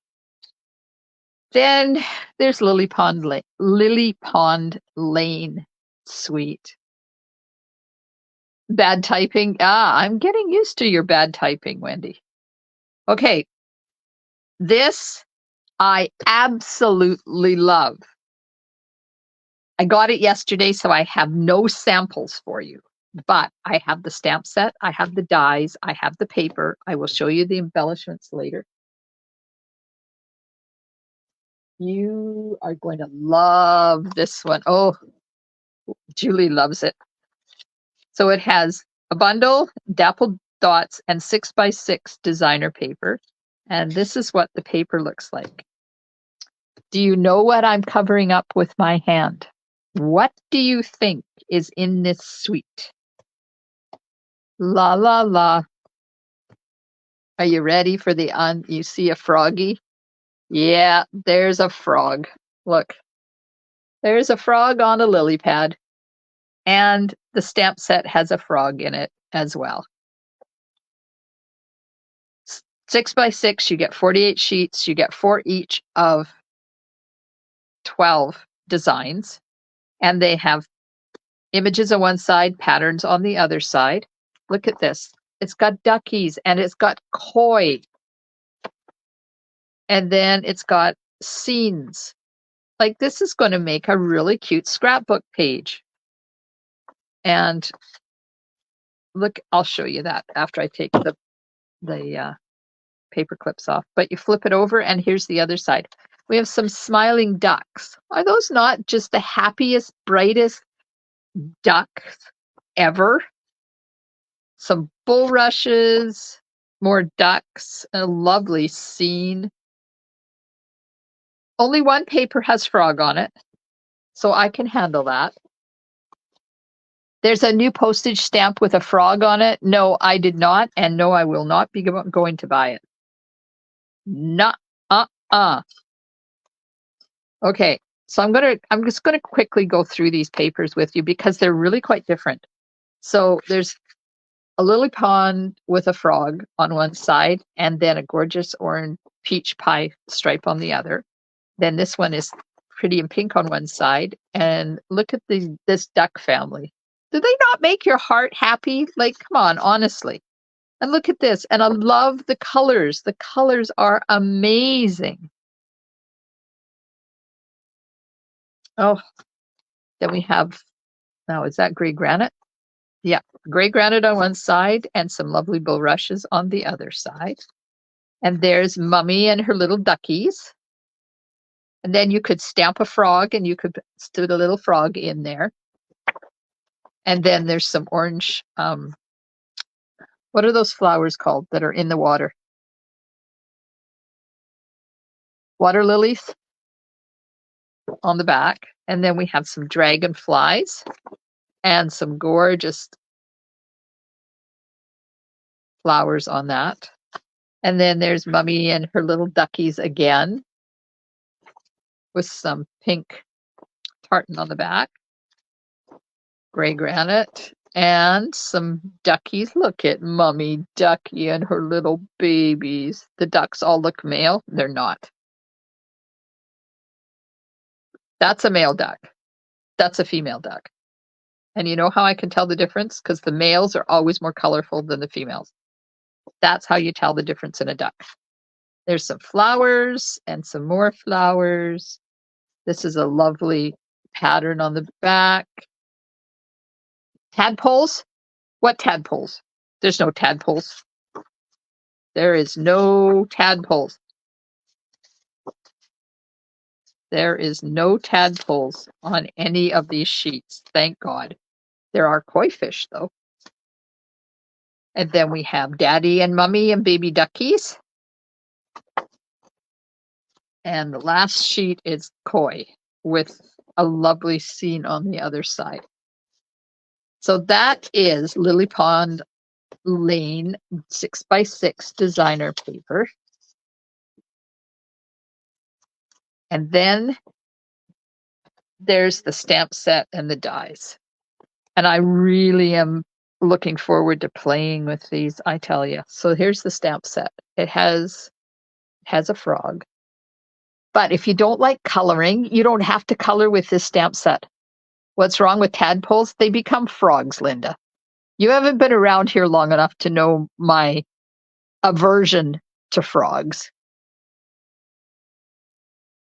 Then there's Lily Pond Lane. Sweet. Bad typing. I'm getting used to your bad typing, Wendy. Okay. This I absolutely love. I got it yesterday, so I have no samples for you. But I have the stamp set, I have the dies, I have the paper. I will show you the embellishments later. You are going to love this one. Oh, Julie loves it. So it has a bundle, dappled dots, and 6 by 6 designer paper. And this is what the paper looks like. Do you know what I'm covering up with my hand? What do you think is in this suite? La la la. Are you ready for you see a froggy? Yeah, there's a frog. Look, there's a frog on a lily pad. And the stamp set has a frog in it as well. 6 by 6, you get 48 sheets. You get 4 each of 12 designs. And they have images on one side, patterns on the other side. Look at this. It's got duckies and it's got koi. And then it's got scenes. Like this is going to make a really cute scrapbook page. And look, I'll show you that after I take the paper clips off. But you flip it over and here's the other side. We have some smiling ducks. Are those not just the happiest, brightest ducks ever? Some bulrushes, more ducks, a lovely scene. Only one paper has frog on it, so I can handle that. There's a new postage stamp with a frog on it. No, I did not, and no, I will not be going to buy it. Okay, so I'm just gonna quickly go through these papers with you because they're really quite different. So there's a lily pond with a frog on one side, and then a gorgeous orange peach pie stripe on the other. Then this one is pretty and pink on one side. And look at this duck family. Do they not make your heart happy? Like, come on, honestly. And look at this. And I love the colors. The colors are amazing. Oh, then we have, now is that gray granite? Yeah, gray granite on one side and some lovely bulrushes on the other side. And there's Mummy and her little duckies. And then you could stamp a frog and you could put a little frog in there. And then there's some orange, what are those flowers called that are in the water? Water lilies on the back. And then we have some dragonflies and some gorgeous flowers on that. And then there's Mummy and her little duckies again with some pink tartan on the back, gray granite, and some duckies. Look at Mummy Ducky and her little babies. The ducks all look male. They're not. That's a male duck. That's a female duck. And you know how I can tell the difference? Because the males are always more colorful than the females. That's how you tell the difference in a duck. There's some flowers and some more flowers. This is a lovely pattern on the back. Tadpoles? What tadpoles? There's no tadpoles. There is no tadpoles. There is no tadpoles on any of these sheets. Thank God. There are koi fish, though. And then we have Daddy and Mummy and baby duckies. And the last sheet is koi with a lovely scene on the other side. So that is Lily Pond Lane 6x6 designer paper. And then there's the stamp set and the dies. And I really am looking forward to playing with these, I tell you. So here's the stamp set. It has a frog. But if you don't like coloring, you don't have to color with this stamp set. What's wrong with tadpoles? They become frogs, Linda. You haven't been around here long enough to know my aversion to frogs.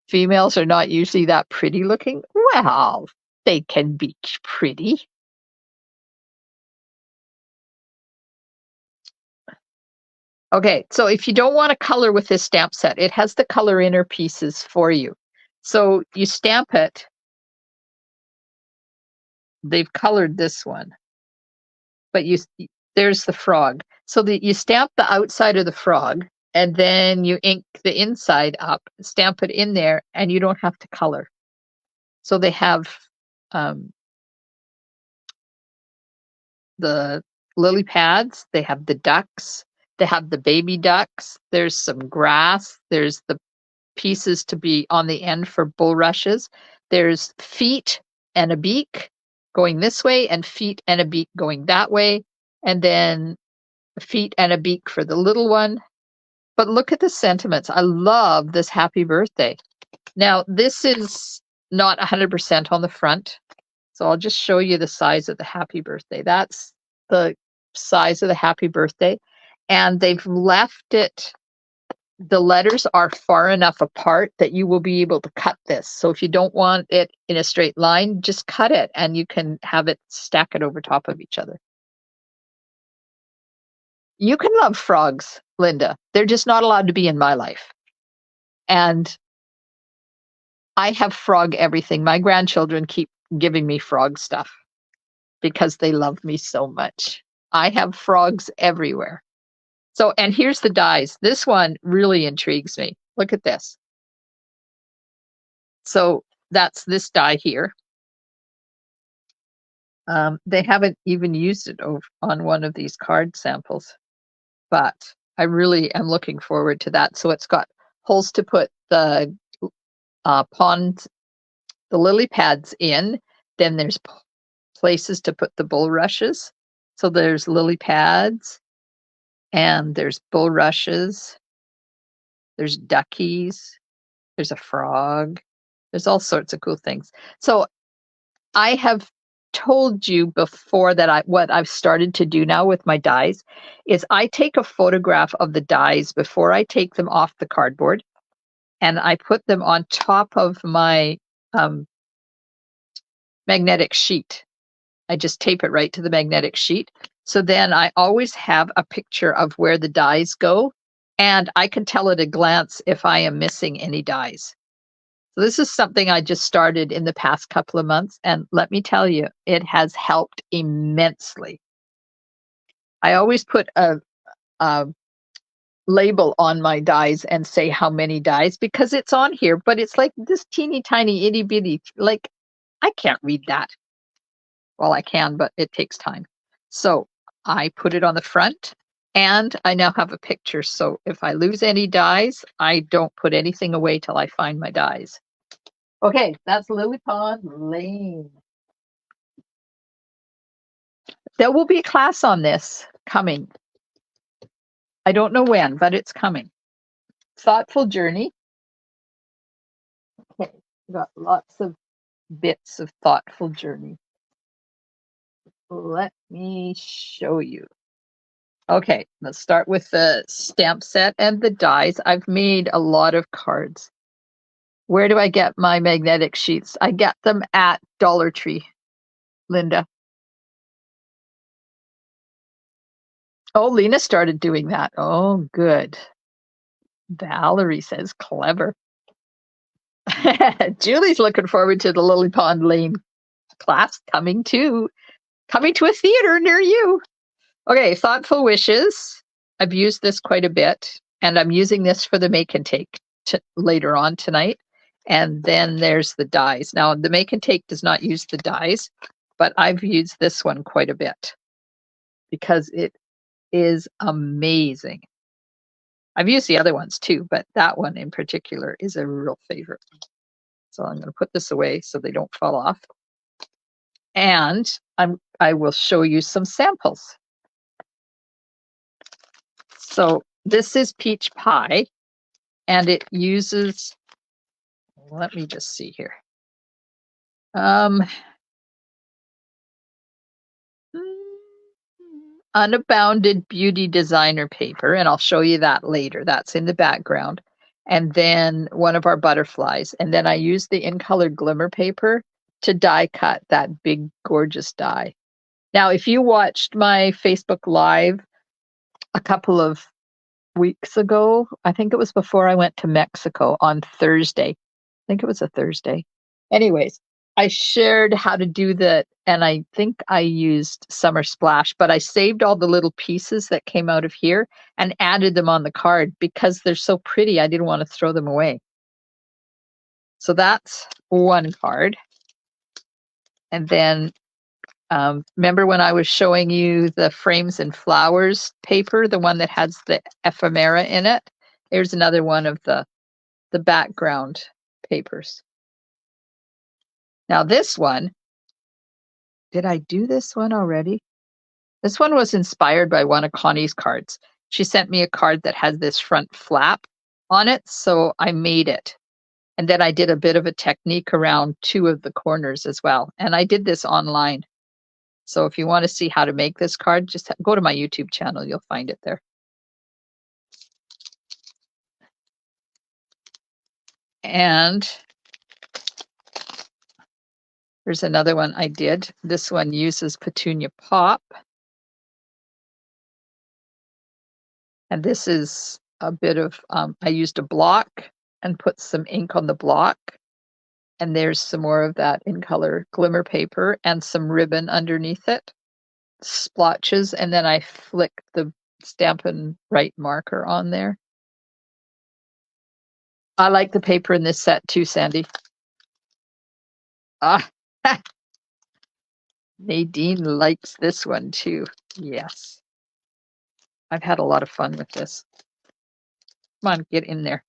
Females are not usually that pretty looking. Well, they can be pretty. Okay, so if you don't want to color with this stamp set, it has the color inner pieces for you. So you stamp it. They've colored this one, but there's the frog. So you stamp the outside of the frog, and then you ink the inside up, stamp it in there, and you don't have to color. So they have the lily pads, they have the ducks, they have the baby ducks, there's some grass, there's the pieces to be on the end for bulrushes, there's feet and a beak going this way, and feet and a beak going that way, and then feet and a beak for the little one. But look at the sentiments. I love this happy birthday. Now, this is not 100% on the front, so I'll just show you the size of the happy birthday. That's the size of the happy birthday. And they've left it, the letters are far enough apart that you will be able to cut this. So if you don't want it in a straight line, just cut it and you can have it stack it over top of each other. You can love frogs, Linda. They're just not allowed to be in my life. And I have frog everything. My grandchildren keep giving me frog stuff because they love me so much. I have frogs everywhere. So, and here's the dies. This one really intrigues me. Look at this. So that's this die here. They haven't even used it on one of these card samples, but I really am looking forward to that. So it's got holes to put the the lily pads in. Then there's places to put the bulrushes. So there's lily pads and there's bulrushes. There's duckies. There's a frog. There's all sorts of cool things. So I have told you before that what I've started to do now with my dies is I take a photograph of the dies before I take them off the cardboard, and I put them on top of my magnetic sheet. I just tape it right to the magnetic sheet. So then I always have a picture of where the dies go, and I can tell at a glance if I am missing any dies. So this is something I just started in the past couple of months, and let me tell you, it has helped immensely. I always put a label on my dies and say how many dies because it's on here, but it's like this teeny tiny itty bitty, like I can't read that. Well, I can, but it takes time. So I put it on the front, and I now have a picture. So if I lose any dies, I don't put anything away till I find my dies. Okay, that's Lily Pond Lane. There will be a class on this coming. I don't know when, but it's coming. Thoughtful Journey. Okay, got lots of bits of Thoughtful Journey. Let me show you. Okay, let's start with the stamp set and the dies. I've made a lot of cards. Where do I get my magnetic sheets? I get them at Dollar Tree, Linda. Oh, Lena started doing that. Oh, good. Valerie says clever. Julie's looking forward to the Lily Pond Lane class coming to a theater near you. Okay, Thoughtful Wishes. I've used this quite a bit, and I'm using this for the make and take later on tonight. And then there's the dies. Now, the make and take does not use the dies, but I've used this one quite a bit because it is amazing. I've used the other ones too, but that one in particular is a real favorite. So I'm going to put this away so they don't fall off. And I will show you some samples. So this is Peach Pie, and it uses, let me just see here. Unbounded Beauty Designer paper, and I'll show you that later. That's in the background. And then one of our butterflies. And then I use the In Color Glimmer paper to die cut that big, gorgeous die. Now, if you watched my Facebook Live a couple of weeks ago, I think it was before I went to Mexico on Thursday. I think it was a Thursday. Anyways, I shared how to do that, and I think I used Summer Splash, but I saved all the little pieces that came out of here and added them on the card because they're so pretty. I didn't want to throw them away. So that's one card. And then remember when I was showing you the Frames and Flowers paper, the one that has the ephemera in it? Here's another one of the background papers. Now this one, did I do this one already? This one was inspired by one of Connie's cards. She sent me a card that has this front flap on it, so I made it. And then I did a bit of a technique around two of the corners as well. And I did this online. So if you want to see how to make this card, just go to my YouTube channel. You'll find it there. And there's another one I did. This one uses Petunia Pop. And this is a bit of, I used a block and put some ink on the block. And there's some more of that In Color Glimmer paper and some ribbon underneath it. Splotches, and then I flick the Stampin' Right marker on there. I like the paper in this set too, Sandy. Ah, Nadine likes this one too. Yes. I've had a lot of fun with this. Come on, get in there.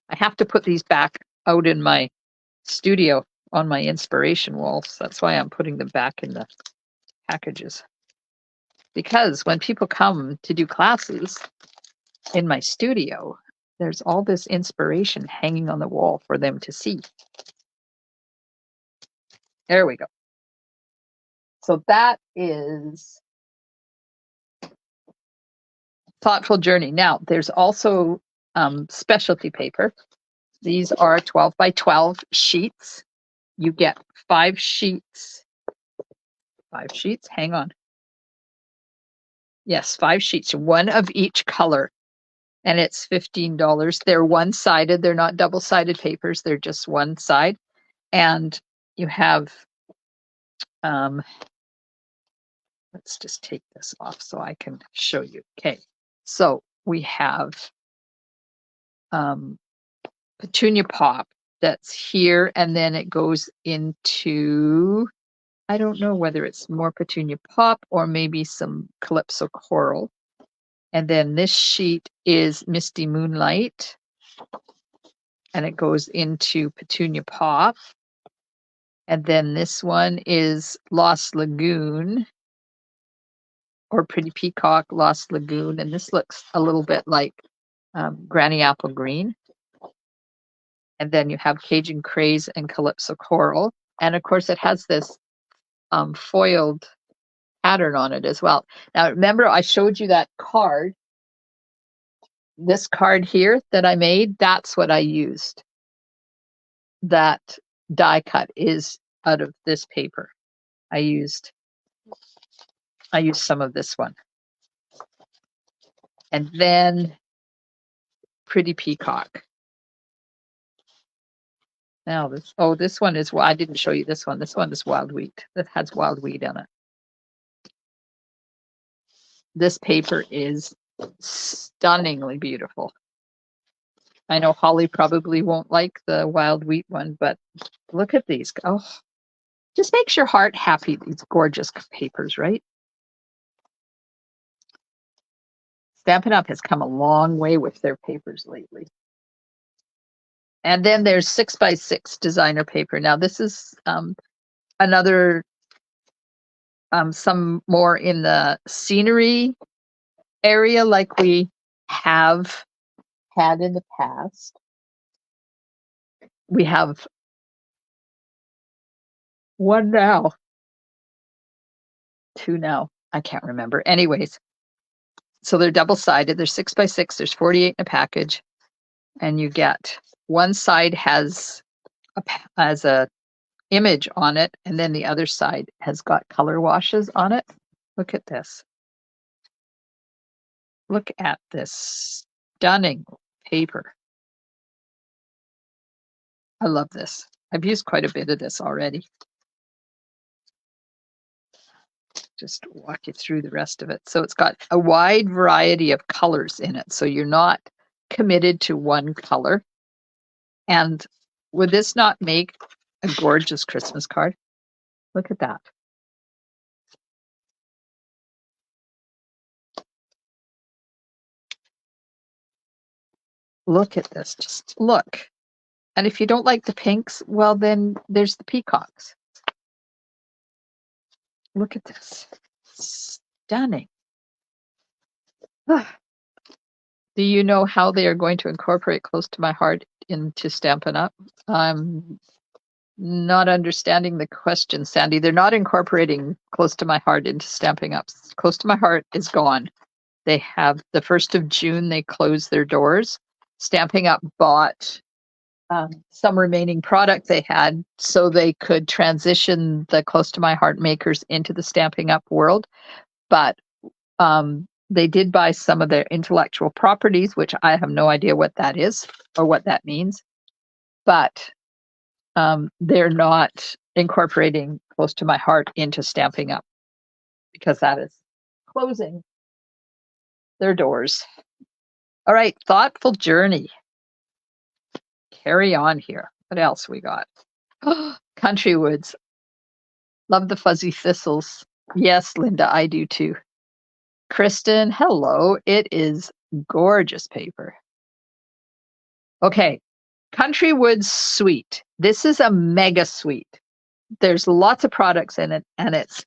I have to put these back out in my studio on my inspiration walls. That's why I'm putting them back in the packages. Because when people come to do classes, in my studio, there's all this inspiration hanging on the wall for them to see. There we go. So that is Thoughtful Journey. Now, there's also specialty paper. These are 12 by 12 sheets. You get 5 sheets. 5 sheets. Hang on. Yes, 5 sheets, one of each color. And it's $15. They're one-sided. They're not double-sided papers. They're just one side. And you have, let's just take this off so I can show you. Okay, so we have Petunia Pop that's here, and then it goes into, I don't know whether it's more Petunia Pop or maybe some Calypso Coral. And then this sheet is Misty Moonlight, and it goes into Petunia Pop. And then this one is Lost Lagoon, or Pretty Peacock, Lost Lagoon. And this looks a little bit like Granny Apple Green. And then you have Cajun Craze and Calypso Coral. And of course, it has this foiled pattern on it as well. Now, remember, I showed you that card. This card here that I made, that's what I used. That die cut is out of this paper. I used some of this one. And then Pretty Peacock. Now this one is, I didn't show you this one. This one is Wild Wheat. That has Wild Wheat in it. This paper is stunningly beautiful. I know Holly probably won't like the Wild Wheat one, but look at these. Oh, just makes your heart happy, these gorgeous papers, right? Stampin' Up! Has come a long way with their papers lately. And then there's 6x6 designer paper. Now this is another, some more in the scenery area like we have had in the past. We have one now, 2 now. I can't remember. Anyways, so they're double-sided. They're 6x6. There's 48 in a package, and you get one side has a image on it, and then the other side has got color washes on it. Look at this. Look at this stunning paper. I love this. I've used quite a bit of this already. Just walk you through the rest of it. So it's got a wide variety of colors in it. So you're not committed to one color. And would this not make a gorgeous Christmas card? Look at that. Look at this. Just look. And if you don't like the pinks, well, then there's the peacocks. Look at this. Stunning. Do you know how they are going to incorporate Close to My Heart into Stampin' Up? I'm not understanding the question, Sandy. They're not incorporating Close to My Heart into Stampin' Up. Close to My Heart is gone. They have the 1st of June, they close their doors. Stampin' Up bought some remaining product they had so they could transition the Close to My Heart makers into the Stampin' Up world. But they did buy some of their intellectual properties, which I have no idea what that is or what that means. But they're not incorporating Close to My Heart into Stampin' Up because that is closing their doors. All right, Thoughtful Journey. Carry on here. What else we got? Country Woods. Love the fuzzy thistles. Yes, Linda, I do too. Kristen, hello. It is gorgeous paper. Okay, Country Woods Suite. This is a mega suite. There's lots of products in it, and it's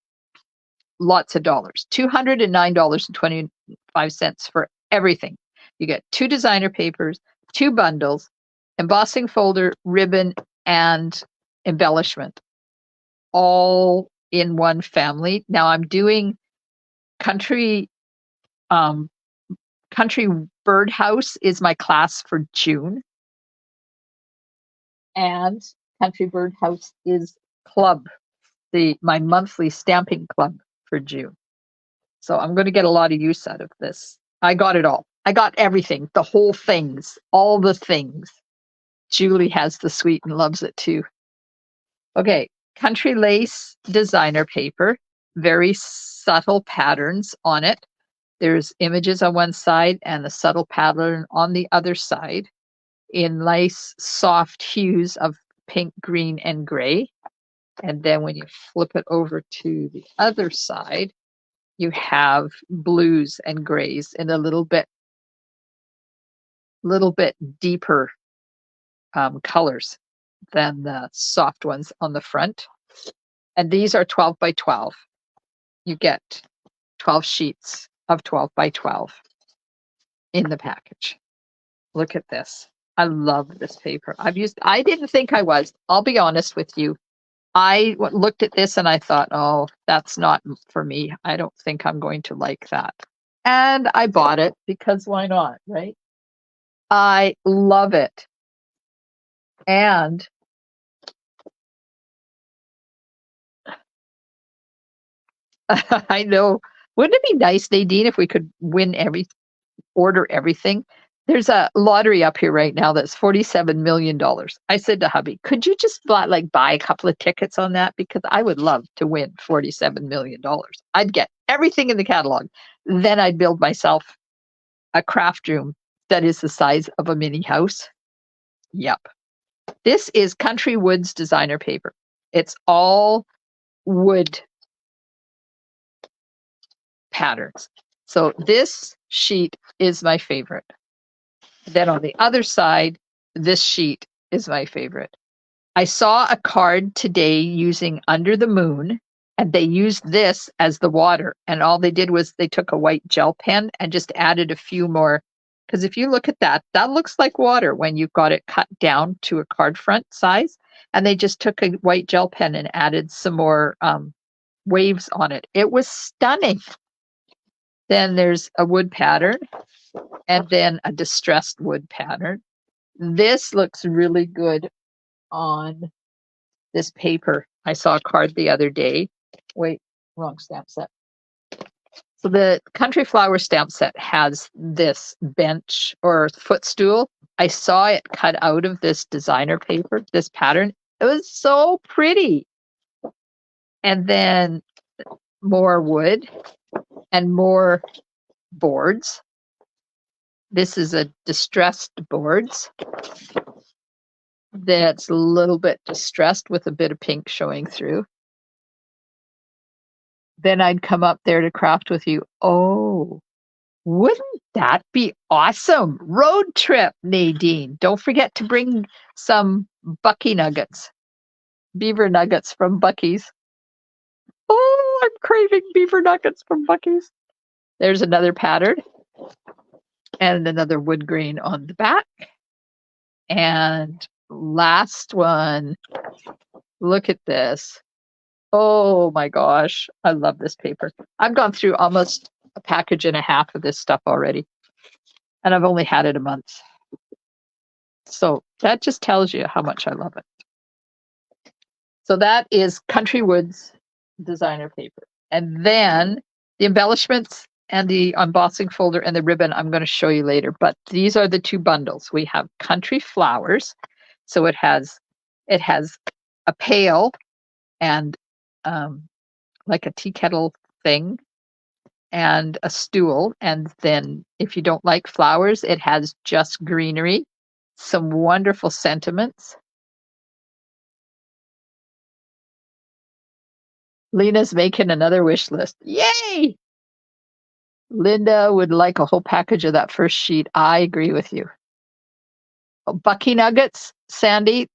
lots of dollars. $209.25 for everything. You get 2 designer papers, 2 bundles, embossing folder, ribbon, and embellishment, all in one family. Now I'm doing country country birdhouse is my class for June, and country birdhouse is club, my monthly stamping club for June. So I'm going to get a lot of use out of this. I got it all. I got everything, the whole things, all the things. Julie has the sweet and loves it too. Okay, country lace designer paper, very subtle patterns on it. There's images on one side and a subtle pattern on the other side in nice soft hues of pink, green, and gray. And then when you flip it over to the other side, you have blues and grays in a little bit deeper colors than the soft ones on the front. And these are 12 by 12. You get 12 sheets of 12 by 12 in the package. Look at this. I love this paper. I didn't think I was. I'll be honest with you. I looked at this and I thought, oh, that's not for me. I don't think I'm going to like that. And I bought it because why not, right? I love it. And I know, wouldn't it be nice, Nadine, if we could order everything? There's a lottery up here right now that's $47 million. I said to hubby, could you just buy a couple of tickets on that? Because I would love to win $47 million. I'd get everything in the catalog. Then I'd build myself a craft room that is the size of a mini house. Yep. This is Country Woods designer paper. It's all wood patterns. So this sheet is my favorite. Then on the other side, this sheet is my favorite. I saw a card today using Under the Moon, and they used this as the water. And all they did was they took a white gel pen and just added a few more. Because if you look at that, that looks like water when you've got it cut down to a card front size. And they just took a white gel pen and added some more waves on it. It was stunning. Then there's a wood pattern and then a distressed wood pattern. This looks really good on this paper. I saw a card the other day. Wait, wrong stamp set. So the Country Flower stamp set has this bench or footstool. I saw it cut out of this designer paper, this pattern. It was so pretty. And then more wood and more boards. This is a distressed boards that's a little bit distressed with a bit of pink showing through. Then I'd come up there to craft with you. Oh, wouldn't that be awesome? Road trip, Nadine. Don't forget to bring some Bucky nuggets, beaver nuggets from Bucky's. Oh, I'm craving beaver nuggets from Bucky's. There's another pattern and another wood grain on the back. And last one, look at this. Oh my gosh, I love this paper. I've gone through almost a package and a half of this stuff already, and I've only had it a month. So that just tells you how much I love it. So that is Country Woods designer paper. And then the embellishments and the embossing folder and the ribbon I'm going to show you later. But these are the 2 bundles. We have Country Flowers. So it has a pail and like a tea kettle thing and a stool. And then if you don't like flowers, it has just greenery, some wonderful sentiments. Lena's making another wish list. Yay! Linda would like a whole package of that first sheet. I agree with you. Bucky Nuggets, Sandy.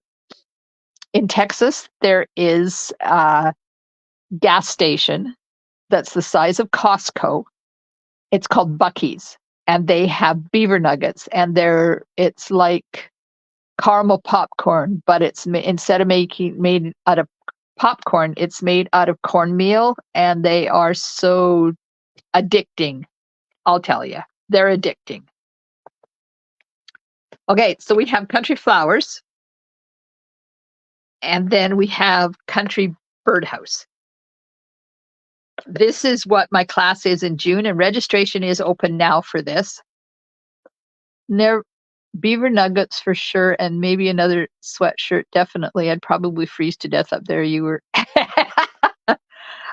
In Texas, there is a gas station that's the size of Costco. It's called Bucky's. and they have beaver nuggets, and it's like caramel popcorn, but instead of made out of popcorn, it's made out of cornmeal, and they are so addicting. I'll tell you, they're addicting. Okay, so we have country flowers, and then we have country birdhouse. This is what my class is in June, and registration is open now for this. There, beaver nuggets for sure, and maybe another sweatshirt. Definitely, I'd probably freeze to death up there. You were.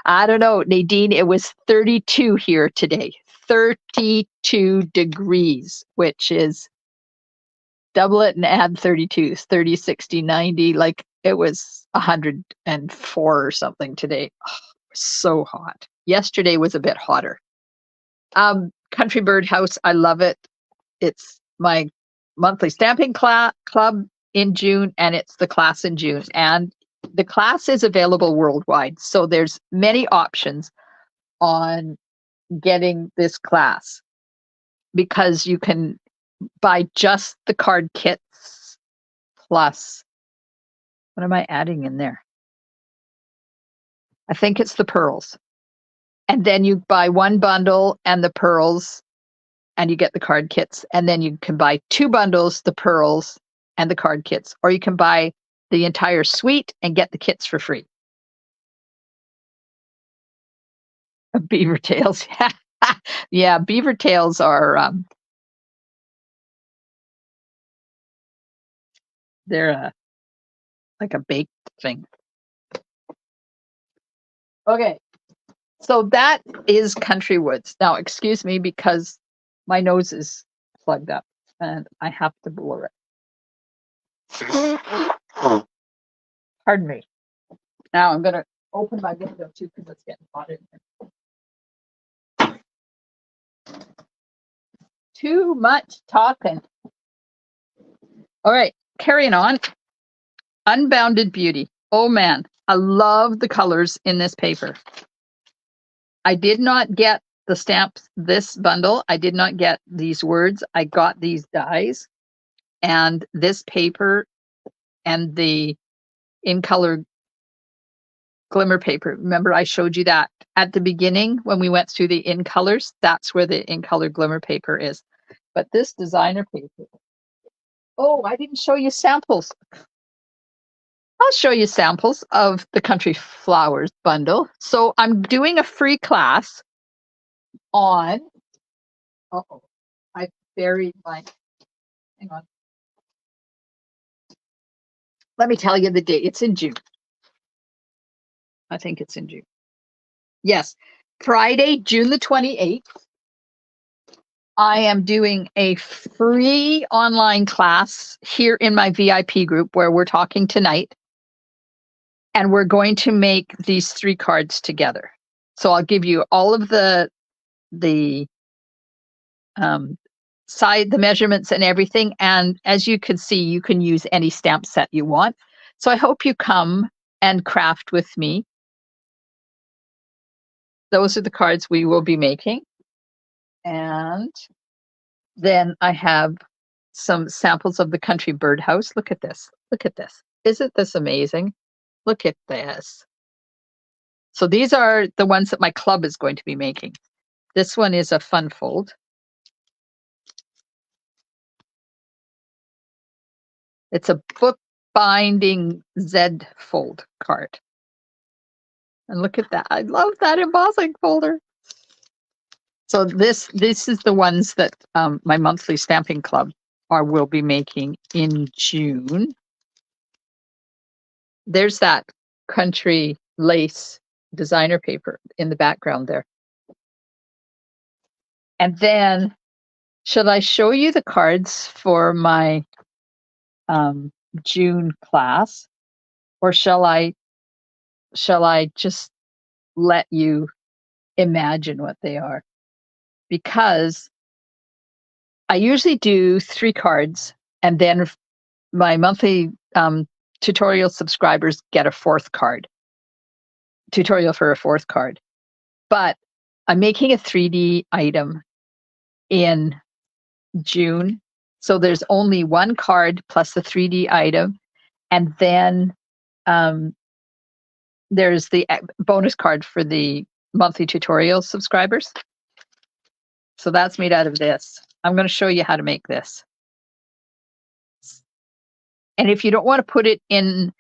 I don't know, Nadine. It was 32 here today. 32 degrees, which is double it and add 32, 30, 60, 90. Like it was 104 or something today. Oh, so hot. Yesterday was a bit hotter. Country Birdhouse, I love it. It's my monthly stamping club in June, and it's the class in June. And the class is available worldwide. So there's many options on getting this class because you can buy just the card kits plus, what am I adding in there? I think it's the pearls. And then you buy one bundle and the pearls, and you get the card kits. And then you can buy 2 bundles, the pearls and the card kits, or you can buy the entire suite and get the kits for free. Beaver tails. Yeah, beaver tails are, they're like a baked thing. Okay, so that is Country Woods. Now, excuse me, because my nose is plugged up and I have to blow it. Pardon me. Now I'm going to open my window too because it's getting hot in here. Too much talking. All right, carrying on. Unbounded Beauty. Oh man, I love the colors in this paper. I did not get the stamps, this bundle. I did not get these words. I got these dies and this paper and the in color glimmer paper. Remember, I showed you that at the beginning when we went through the in colors. That's where the in color glimmer paper is. But this designer paper. Oh, I didn't show you samples. I'll show you samples of the Country Flowers bundle. So I'm doing a free class on, uh-oh, I buried my, hang on. Let me tell you the date. It's in June. I think it's in June. Yes, Friday, June the 28th. I am doing a free online class here in my VIP group where we're talking tonight. And we're going to make these 3 cards together. So I'll give you all of the side, the measurements and everything. And as you can see, you can use any stamp set you want. So I hope you come and craft with me. Those are the cards we will be making. And then I have some samples of the Country Birdhouse. Look at this. Look at this. Isn't this amazing? Look at this. So these are the ones that my club is going to be making. This one is a fun fold. It's a book binding Z fold card. And look at that. I love that embossing folder. So this is the ones that my monthly stamping club will be making in June. There's that country lace designer paper in the background there. And then, should I show you the cards for my June class, or shall I just let you imagine what they are? Because I usually do 3 cards, and then my monthly tutorial subscribers get a 4th card. Tutorial for a 4th card. But I'm making a 3D item in June. So there's only one card plus the 3D item. And then there's the bonus card for the monthly tutorial subscribers. So that's made out of this. I'm going to show you how to make this. And if you don't want to put it in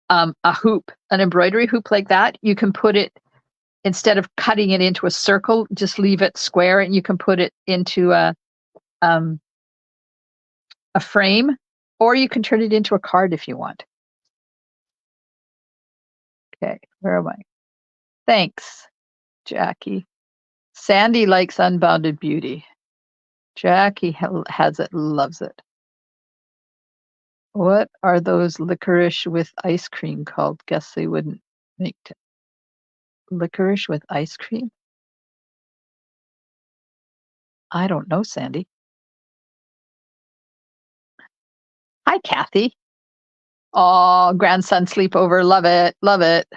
a hoop, an embroidery hoop like that, you can put it, instead of cutting it into a circle, just leave it square, and you can put it into a frame, or you can turn it into a card if you want. Okay, where am I? Thanks, Jackie. Sandy likes Unbounded Beauty. Jackie has it, loves it. What are those licorice with ice cream called? Guess they wouldn't make licorice with ice cream? I don't know, Sandy. Hi, Kathy. Oh, grandson sleepover. Love it. Love it.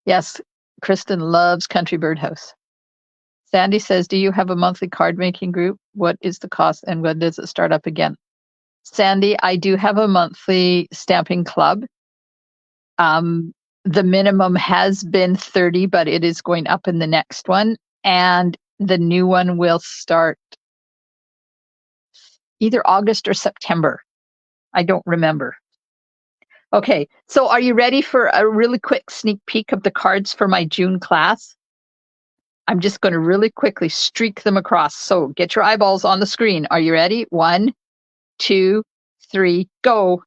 Yes, Kristen loves Country Birdhouse. Sandy says, do you have a monthly card making group? What is the cost and when does it start up again? Sandy, I do have a monthly stamping club. The minimum has been 30, but it is going up in the next one. And the new one will start either August or September. I don't remember. Okay, so are you ready for a really quick sneak peek of the cards for my June class? I'm just going to really quickly streak them across. So get your eyeballs on the screen. Are you ready? 1, 2, 3, go.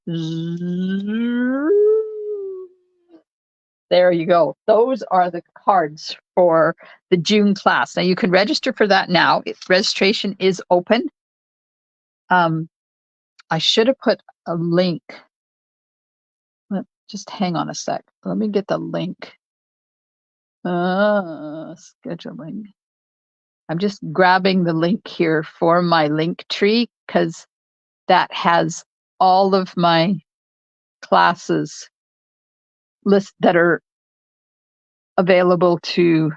There you go. Those are the cards for the June class. Now you can register for that now. Registration is open. I should have put a link. Just hang on a sec. Let me get the link. Scheduling. I'm just grabbing the link here for my link tree because that has all of my classes list that are available to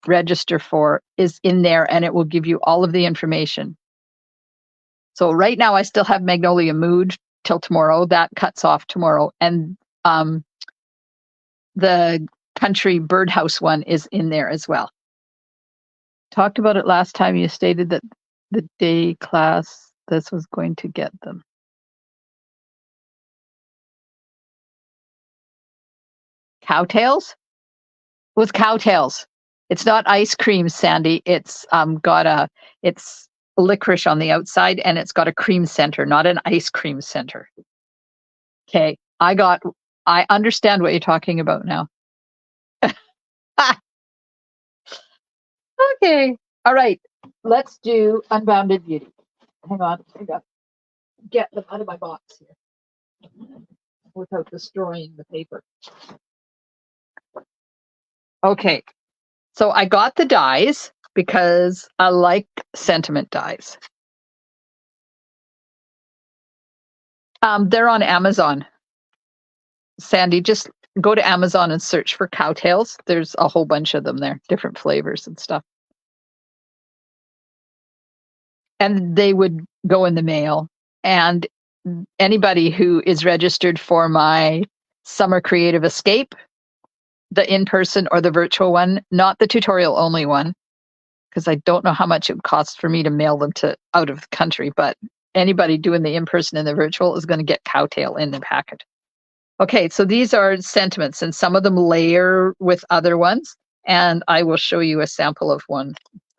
register for is in there, and it will give you all of the information. So right now I still have Magnolia Mood till tomorrow. That cuts off tomorrow. And the Country Birdhouse one is in there as well. Talked about it last time. You stated that the day class, this was going to get them. Cowtails? With cowtails. It's not ice cream, Sandy. It's it's licorice on the outside, and it's got a cream center, not an ice cream center. Okay, I understand what you're talking about now. Okay, all right. Let's do Unbounded Beauty. Hang on, I got to get them out of my box here without destroying the paper. Okay, so I got the dies because I like sentiment dies. They're on Amazon. Sandy, just go to Amazon and search for cowtails. There's a whole bunch of them there, different flavors and stuff. And they would go in the mail. And anybody who is registered for my Summer Creative Escape, the in-person or the virtual one, not the tutorial only one, because I don't know how much it would cost for me to mail them to out of the country, but anybody doing the in-person and the virtual is going to get cowtail in the packet. Okay, so these are sentiments, and some of them layer with other ones, and I will show you a sample of one.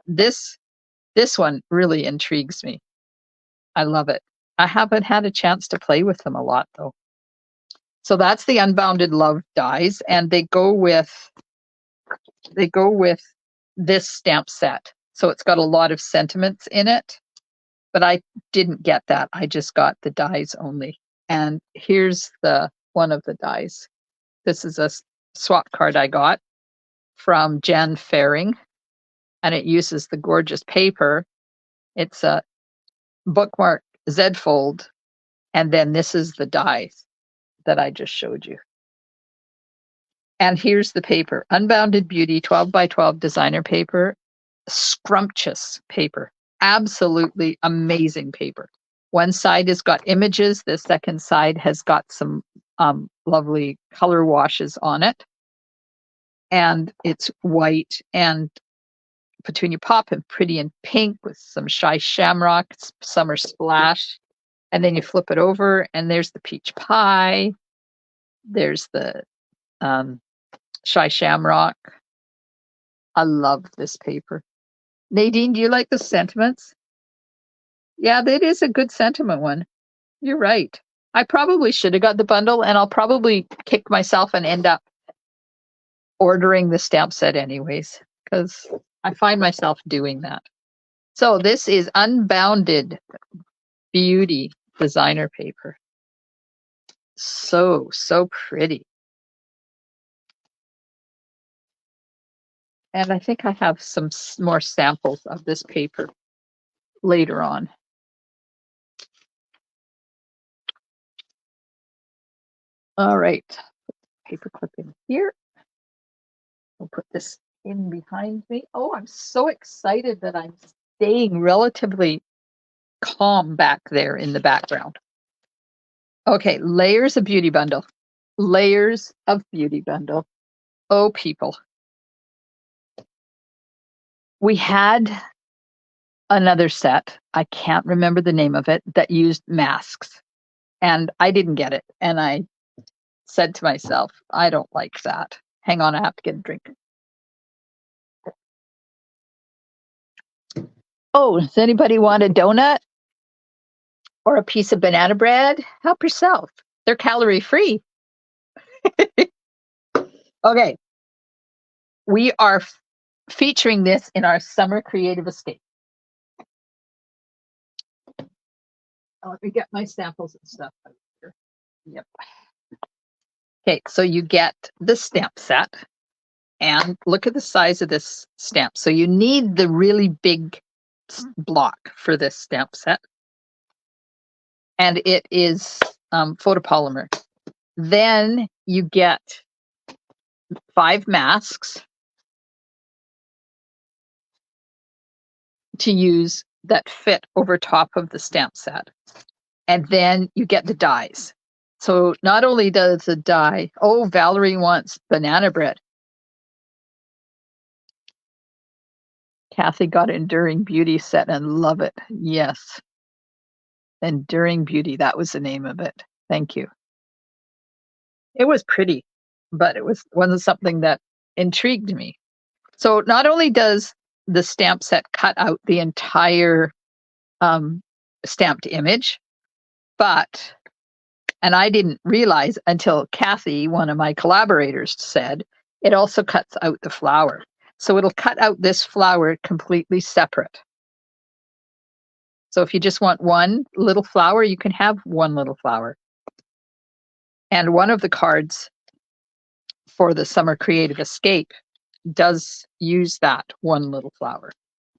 This one really intrigues me. I love it. I haven't had a chance to play with them a lot, though. So that's the Unbounded Love dies, and they go with this stamp set. So it's got a lot of sentiments in it, but I didn't get that. I just got the dies only. And here's the one of the dies. This is a swap card I got from Jan Faring, and it uses the gorgeous paper. It's a bookmark Z fold, and then this is the dies that I just showed you. And here's the paper, Unbounded Beauty 12 by 12 designer paper, scrumptious paper, absolutely amazing paper. One side has got images. The second side has got some lovely color washes on it. And it's white and petunia pop and pretty in pink with some shy shamrock, summer splash. And then you flip it over and there's the peach pie. There's the shy shamrock. I love this paper. Nadine, do you like the sentiments? Yeah, that is a good sentiment one. You're right. I probably should have got the bundle, and I'll probably kick myself and end up ordering the stamp set anyways, because I find myself doing that. So this is Unbounded Beauty designer paper. So pretty. And I think I have some more samples of this paper later on. All right, paper clip in here. We'll put this in behind me. Oh, I'm so excited that I'm staying relatively calm back there in the background. Okay, layers of beauty bundle. Layers of beauty bundle. Oh, people. We had another set, I can't remember the name of it, that used masks. And I didn't get it. And I said to myself, I don't like that. Hang on, I have to get a drink. Oh, does anybody want a donut or a piece of banana bread? Help yourself. They're calorie free. Okay. We are featuring this in our summer creative escape. Let me get my samples and stuff out here. Yep. Okay, so you get the stamp set, and look at the size of this stamp. So you need the really big block for this stamp set, and it is photopolymer. Then you get 5 masks to use that fit over top of the stamp set. And then you get the dies. So not only does the die, oh, Valerie wants banana bread. Kathy got Enduring Beauty set and love it. Yes. Enduring Beauty, that was the name of it. Thank you. It was pretty, but it wasn't something that intrigued me. So not only does the stamp set cut out the entire stamped image, but, and I didn't realize until Kathy, one of my collaborators, said, it also cuts out the flower. So it'll cut out this flower completely separate. So if you just want one little flower, you can have one little flower. And one of the cards for the Summer Creative Escape does use that one little flower.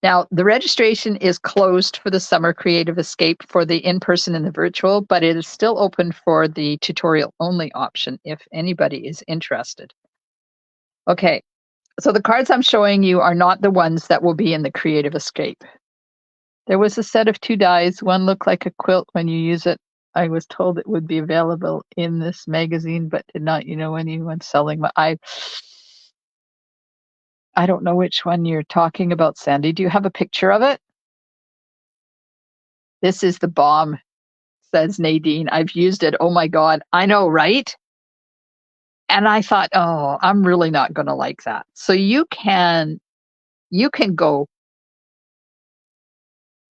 Now, the registration is closed for the Summer Creative Escape for the in-person and the virtual, but it is still open for the tutorial only option if anybody is interested. Okay, so the cards I'm showing you are not the ones that will be in the Creative Escape. There was a set of 2 dies. One looked like a quilt when you use it. I was told it would be available in this magazine, but did not, anyone selling. I don't know which one you're talking about, Sandy. Do you have a picture of it? This is the bomb, says Nadine. I've used it. Oh my God. I know, right? And I thought, oh, I'm really not going to like that. So you can go,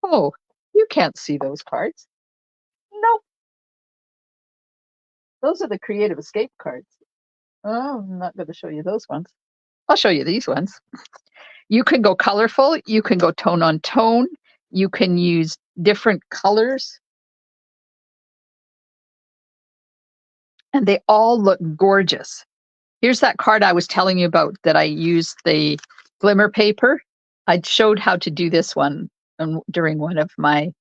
oh, you can't see those cards. Nope. Those are the Creative Escape cards. Oh, I'm not going to show you those ones. I'll show you these ones. You can go colorful. You can go tone on tone. You can use different colors. And they all look gorgeous. Here's that card I was telling you about that I used the glimmer paper. I showed how to do this one during one of my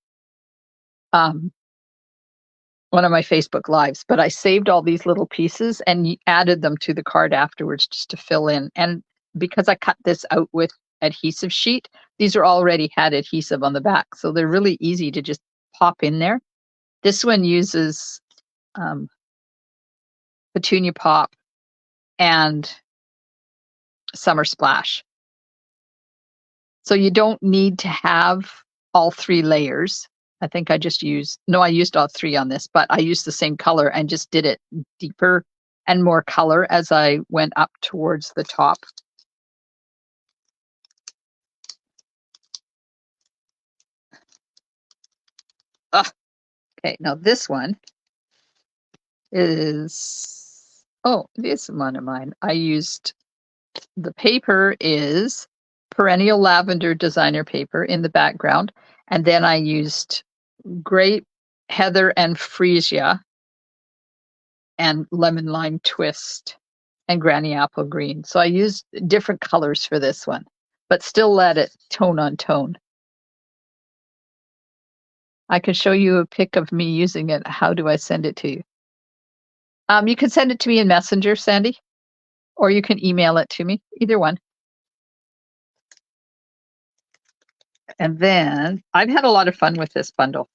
Facebook lives, but I saved all these little pieces and added them to the card afterwards just to fill in. And because I cut this out with adhesive sheet. These are already had adhesive on the back, so they're really easy to just pop in there. This one uses Petunia Pop and Summer Splash. So you don't need to have all 3 layers. I think I used all 3 on this, but I used the same color and just did it deeper and more color as I went up towards the top. Okay, now this one is, this one of mine. The paper is Perennial Lavender Designer paper in the background, and then I used Grape, Heather, and Freesia, and Lemon Lime Twist, and Granny Apple Green. So I used different colors for this one, but still let it tone on tone. I can show you a pic of me using it. How do I send it to you? You can send it to me in Messenger, Sandy, or you can email it to me, either one. And then I've had a lot of fun with this bundle.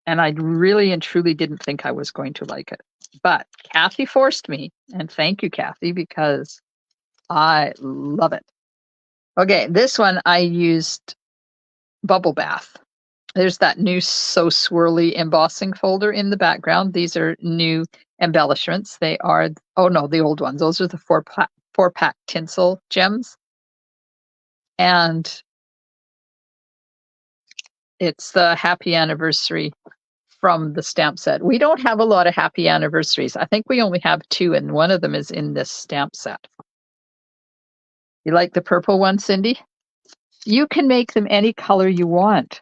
And I really and truly didn't think I was going to like it. But Kathy forced me, and thank you, Kathy, because I love it. Okay, this one I used Bubble Bath. There's that new So Swirly embossing folder in the background. These are new embellishments. They are, oh no, the old ones. Those are the four-pack tinsel gems. And it's the happy anniversary from the stamp set. We don't have a lot of happy anniversaries. I think we only have 2, and one of them is in this stamp set. You like the purple one, Cindy? You can make them any color you want.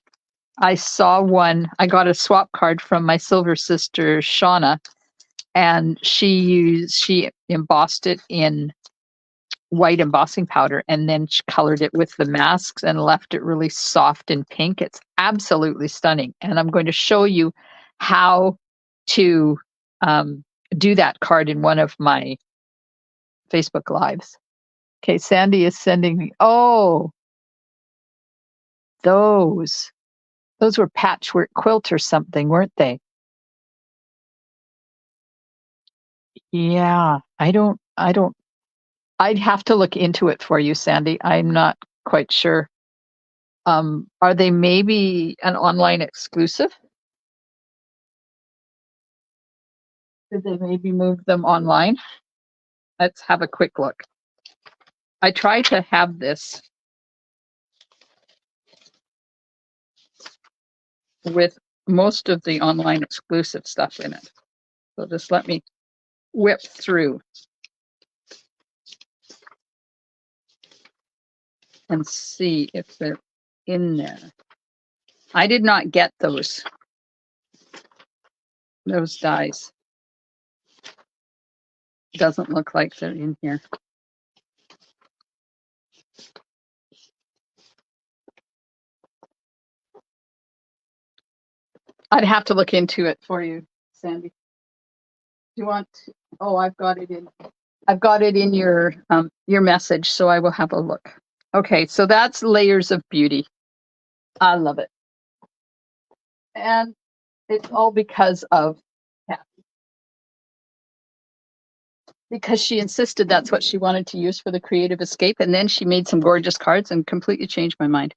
I saw one, I got a swap card from my silver sister, Shauna, and she embossed it in white embossing powder and then she colored it with the masks and left it really soft and pink. It's absolutely stunning. And I'm going to show you how to do that card in one of my Facebook Lives. Okay, Sandy is sending me, those were patchwork quilt or something, weren't they? Yeah, I'd have to look into it for you, Sandy. I'm not quite sure. Are they maybe an online exclusive? Did they maybe move them online? Let's have a quick look. I try to have this with most of the online exclusive stuff in it. So just let me whip through and see if they're in there. I did not get those dies. Doesn't look like they're in here. I'd have to look into it for you, Sandy. Do you want to, I've got it in your message, so I will have a look. Okay, so that's Layers of Beauty. I love it. And it's all because of Kathy. Because she insisted that's what she wanted to use for the Creative Escape, and then she made some gorgeous cards and completely changed my mind.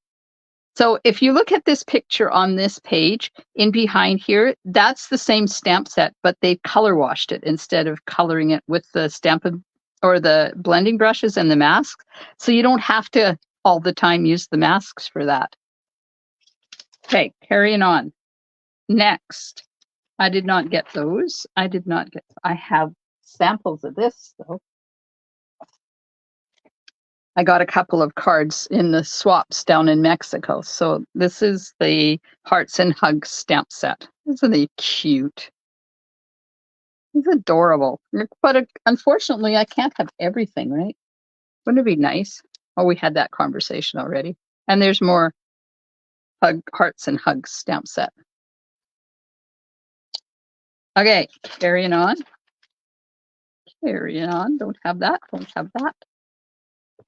So if you look at this picture on this page, in behind here, that's the same stamp set, but they color washed it instead of coloring it with the Stampin' or the blending brushes and the masks. So you don't have to all the time use the masks for that. Okay, carrying on. Next, I did not get those. I have samples of this though. I got a couple of cards in the swaps down in Mexico. So this is the Hearts and Hugs stamp set. Isn't he cute? He's adorable. But unfortunately, I can't have everything, right? Wouldn't it be nice? Oh, we had that conversation already. And there's more Hearts and Hugs stamp set. Okay, carrying on. Carrying on. Don't have that.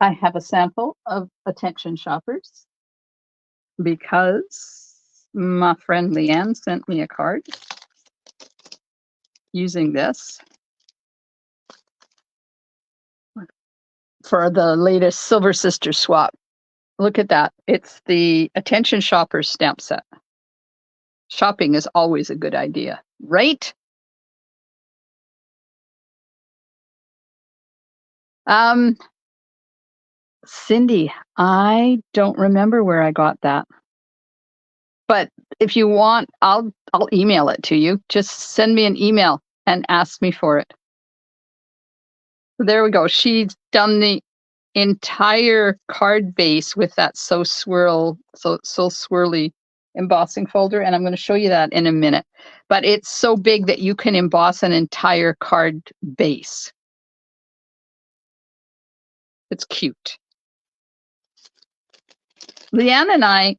I have a sample of Attention Shoppers because my friend Leanne sent me a card using this for the latest Silver Sister swap. Look at that. It's the Attention Shoppers stamp set. Shopping is always a good idea, right? Cindy, I don't remember where I got that. But if you want, I'll email it to you. Just send me an email and ask me for it. There we go. She's done the entire card base with that so swirly embossing folder, and I'm going to show you that in a minute. But it's so big that you can emboss an entire card base. It's cute. Leanne and I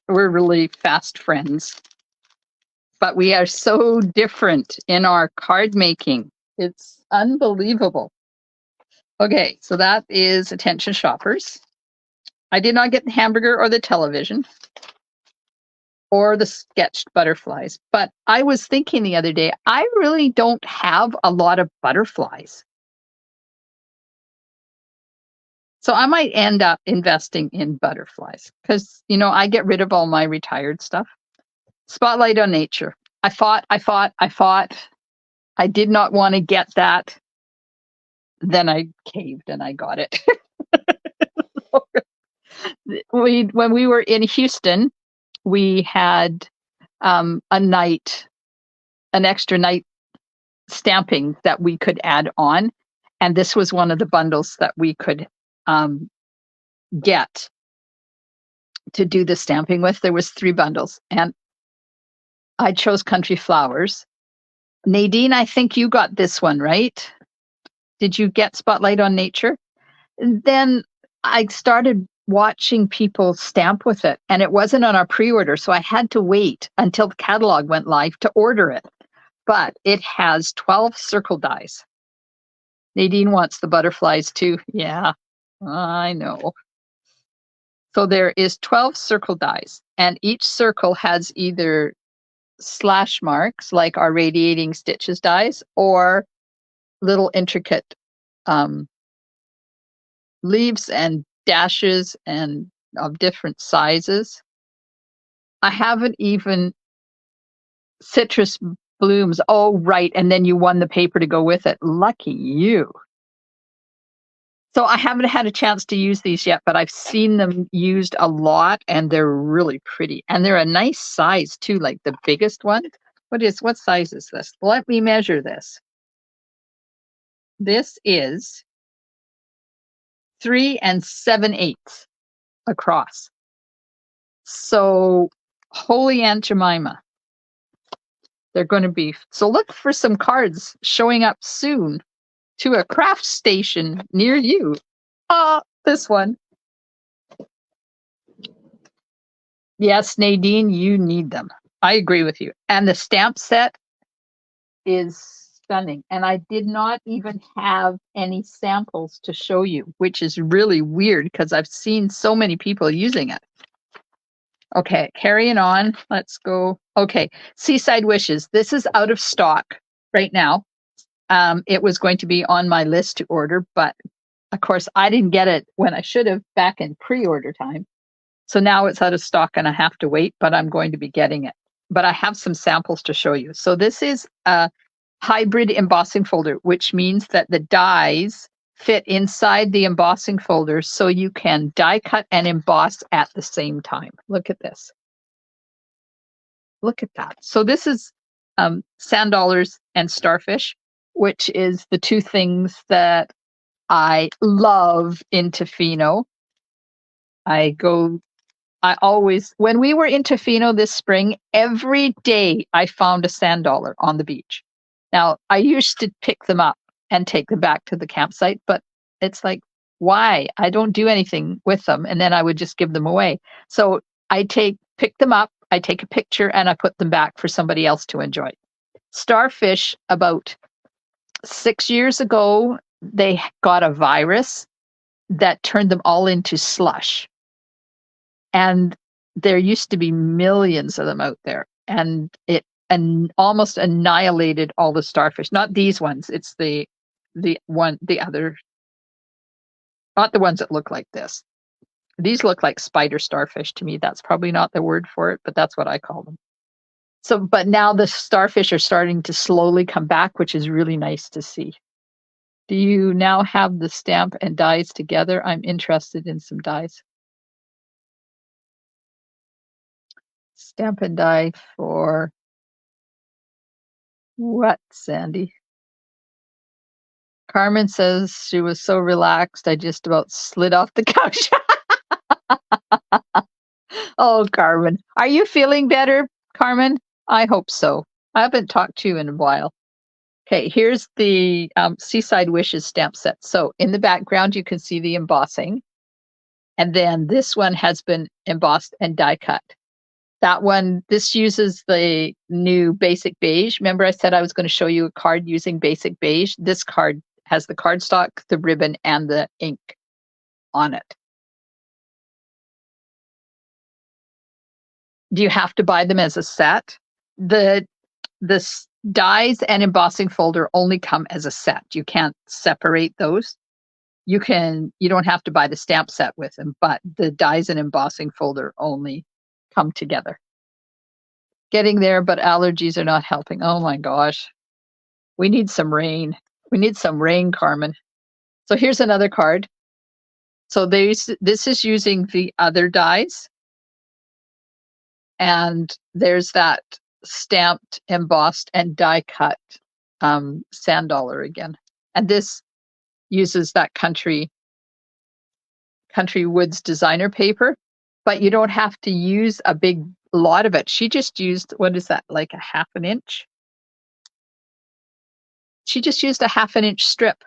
were really fast friends, but we are so different in our card making. It's unbelievable. Okay, so that is Attention Shoppers. I did not get the hamburger or the television or the sketched butterflies, but I was thinking the other day, I really don't have a lot of butterflies. So I might end up investing in butterflies because, you know, I get rid of all my retired stuff. Spotlight on Nature. I fought. I did not want to get that. Then I caved and I got it. When we were in Houston, we had a night, an extra night stamping that we could add on. And this was one of the bundles that we could get to do the stamping with. There was 3 bundles and I chose Country Flowers. Nadine, I think you got this one, right? Did you get Spotlight on Nature? And then I started watching people stamp with it and it wasn't on our pre-order. So I had to wait until the catalog went live to order it. But it has 12 circle dies. Nadine wants the butterflies too. Yeah, I know. So there is 12 circle dies and each circle has either slash marks like our radiating stitches dies or little intricate leaves and dashes and of different sizes. I haven't even citrus blooms. Oh, right. And then you won the paper to go with it. Lucky you. So I haven't had a chance to use these yet, but I've seen them used a lot and they're really pretty. And they're a nice size too, like the biggest one. What size is this? Let me measure this. This is 3 7/8 across. So holy Aunt Jemima. They're going to be, so look for some cards showing up soon to a craft station near you. This one. Yes, Nadine, you need them. I agree with you. And the stamp set is stunning. And I did not even have any samples to show you, which is really weird because I've seen so many people using it. Okay, carrying on. Let's go. Okay, Seaside Wishes. This is out of stock right now. It was going to be on my list to order, but of course I didn't get it when I should have back in pre-order time. So now it's out of stock and I have to wait, but I'm going to be getting it. But I have some samples to show you. So this is a hybrid embossing folder, which means that the dies fit inside the embossing folder so you can die cut and emboss at the same time. Look at this. Look at that. So this is sand dollars and starfish, which is the 2 things that I love in Tofino. When we were in Tofino this spring, every day I found a sand dollar on the beach. Now, I used to pick them up and take them back to the campsite, but it's like, why? I don't do anything with them. And then I would just give them away. So I pick them up, I take a picture, and I put them back for somebody else to enjoy. Starfish, about 6 years ago, they got a virus that turned them all into slush. And there used to be millions of them out there, and it almost annihilated all the starfish. Not these ones. It's the other, not the ones that look like this. These look like spider starfish to me. That's probably not the word for it, but that's what I call them. So, but now the starfish are starting to slowly come back, which is really nice to see. Do you now have the stamp and dies together? I'm interested in some dies. Stamp and die for what, Sandy? Carmen says she was so relaxed, I just about slid off the couch. Oh, Carmen. Are you feeling better, Carmen? I hope so. I haven't talked to you in a while. Okay, here's the Seaside Wishes stamp set. So in the background, you can see the embossing. And then this one has been embossed and die cut. That one, this uses the new Basic Beige. Remember I said I was going to show you a card using Basic Beige? This card has the cardstock, the ribbon, and the ink on it. Do you have to buy them as a set? The dies and embossing folder only come as a set. You can't separate those. You don't have to buy the stamp set with them, but the dies and embossing folder only come together. Getting there, but allergies are not helping. Oh my gosh. We need some rain. We need some rain, Carmen. So here's another card. So this is using the other dies. And there's that stamped, embossed, and die cut sand dollar again. And this uses that Country Woods designer paper, but you don't have to use a big lot of it. She just used, what is that, like a half an inch? She just used a half an inch strip.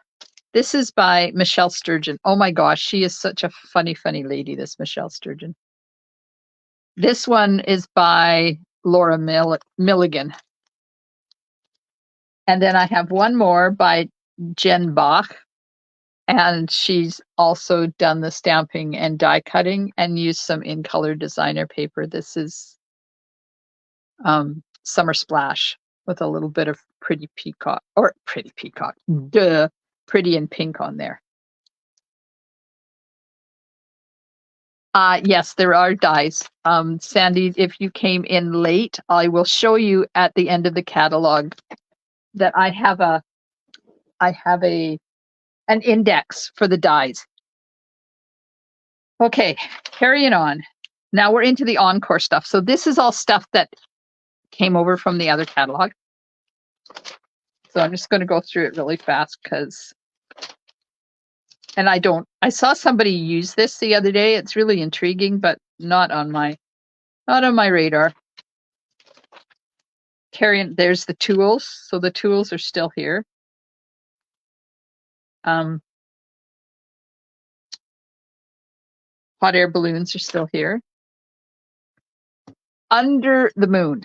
This is by Michelle Sturgeon. Oh my gosh, she is such a funny, funny lady, this Michelle Sturgeon. This one is by Laura Milligan. And then I have one more by Jen Bach. And she's also done the stamping and die cutting and used some in color designer paper. This is Summer Splash with a little bit of pretty peacock, pretty and pink on there. Yes, there are dies. Sandy, if you came in late, I will show you at the end of the catalog that I have an index for the dies. Okay, carrying on. Now we're into the encore stuff. So this is all stuff that came over from the other catalog. So I'm just going to go through it really fast because, and I saw somebody use this the other day. It's really intriguing, but not on my radar. There's the tools. So the tools are still here. Hot air balloons are still here. Under the Moon.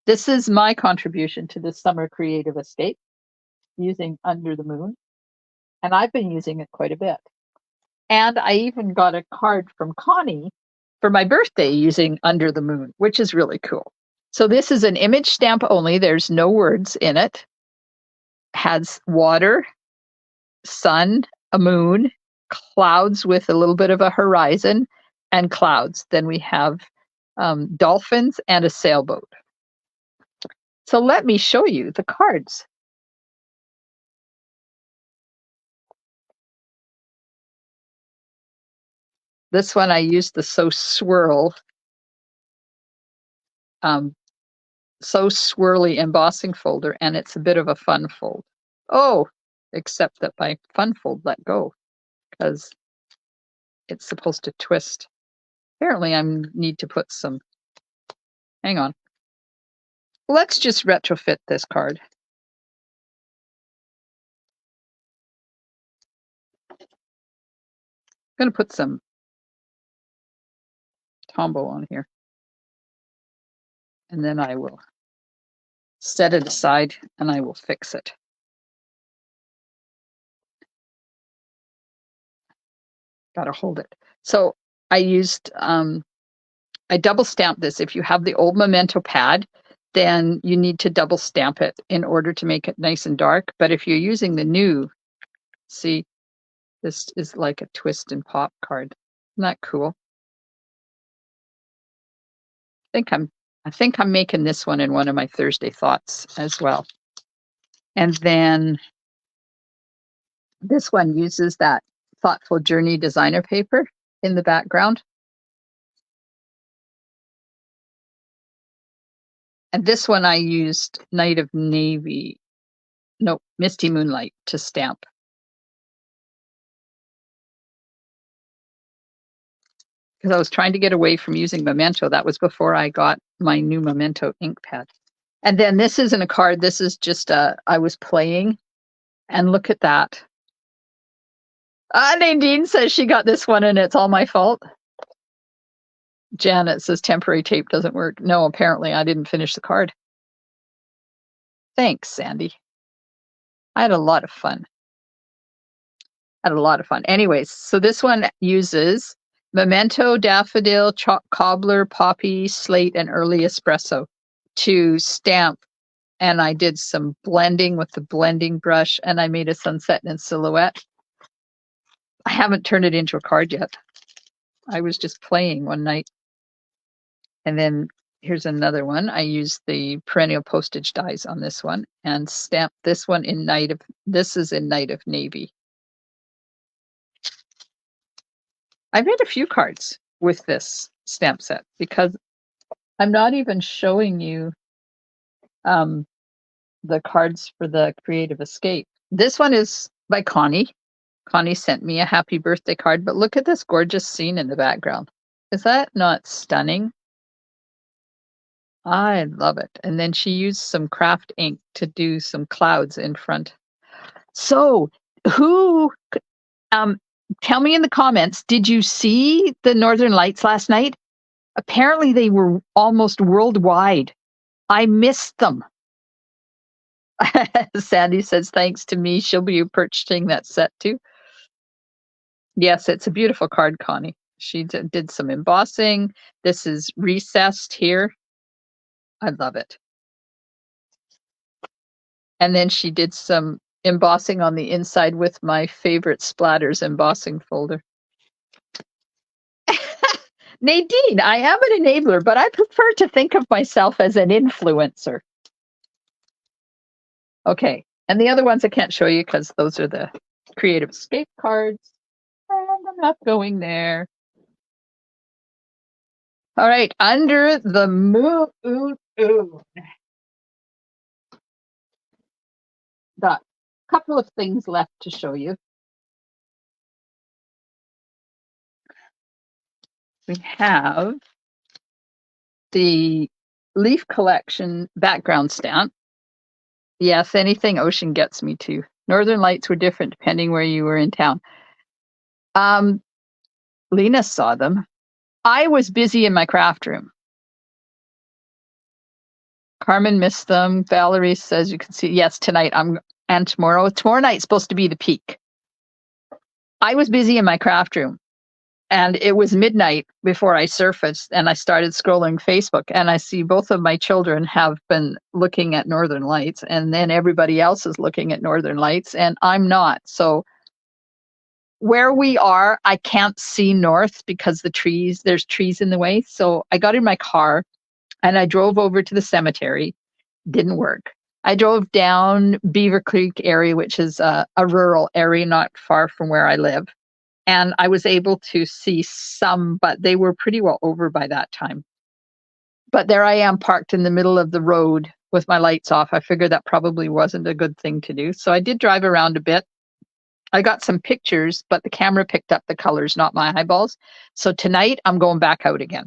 This is my contribution to the Summer Creative Escape, using Under the Moon. And I've been using it quite a bit. And I even got a card from Connie for my birthday using Under the Moon, which is really cool. So this is an image stamp only. There's no words in it. Has water, sun, a moon, clouds with a little bit of a horizon, and clouds. Then we have dolphins and a sailboat. So let me show you the cards. This one I used the So Swirly embossing folder, and it's a bit of a fun fold. Oh, except that my fun fold let go because it's supposed to twist. Apparently I need to put some, hang on. Let's just retrofit this card. I'm going to put some Tombow on here. And then I will set it aside and I will fix it. Gotta hold it. So I used, I double stamped this. If you have the old Memento pad, then you need to double stamp it in order to make it nice and dark. But if you're using the new, see, this is like a twist and pop card. Isn't that cool? I think I'm making this one in one of my Thursday thoughts as well. And then this one uses that Thoughtful Journey designer paper in the background. And this one I used Night of Navy, no, Misty Moonlight to stamp. Because I was trying to get away from using Memento. That was before I got my new Memento ink pad. And then this isn't a card. This is just I was playing. And look at that. Nadine says she got this one and it's all my fault. Janet says temporary tape doesn't work. No, apparently I didn't finish the card. Thanks, Sandy. I had a lot of fun. Anyways, so this one uses Memento, Daffodil, Cobbler, Poppy, Slate, and Early Espresso to stamp. And I did some blending with the blending brush, and I made a sunset and silhouette. I haven't turned it into a card yet. I was just playing one night. And then here's another one. I used the perennial postage dies on this one and stamped this one in Night of Navy. I made a few cards with this stamp set because I'm not even showing you the cards for the Creative Escape. This one is by Connie. Connie sent me a happy birthday card, but look at this gorgeous scene in the background. Is that not stunning? I love it. And then she used some craft ink to do some clouds in front. So who, tell me in the comments, did you see the Northern Lights last night? Apparently they were almost worldwide. I missed them. Sandy says, thanks to me, she'll be purchasing that set too. Yes, it's a beautiful card, Connie. She did some embossing. This is recessed here. I love it. And then she did some embossing on the inside with my favorite splatters embossing folder. Nadine, I am an enabler, but I prefer to think of myself as an influencer. Okay, and the other ones I can't show you because those are the Creative Escape cards. And I'm not going there. All right, Under the Moon. Got a couple of things left to show you. We have the Leaf Collection background stamp. Yes, anything ocean gets me too. Northern Lights were different depending where you were in town. Lena saw them. I was busy in my craft room. Carmen missed them. Valerie says you can see. Yes, tonight and tomorrow. Tomorrow night's supposed to be the peak. I was busy in my craft room. And it was midnight before I surfaced and I started scrolling Facebook and I see both of my children have been looking at Northern Lights and then everybody else is looking at Northern Lights and I'm not. So where we are, I can't see north because there's trees in the way. So I got in my car and I drove over to the cemetery. Didn't work. I drove down Beaver Creek area, which is a rural area not far from where I live. And I was able to see some, but they were pretty well over by that time. But there I am parked in the middle of the road with my lights off. I figured that probably wasn't a good thing to do. So I did drive around a bit. I got some pictures, but the camera picked up the colors, not my eyeballs. So tonight I'm going back out again.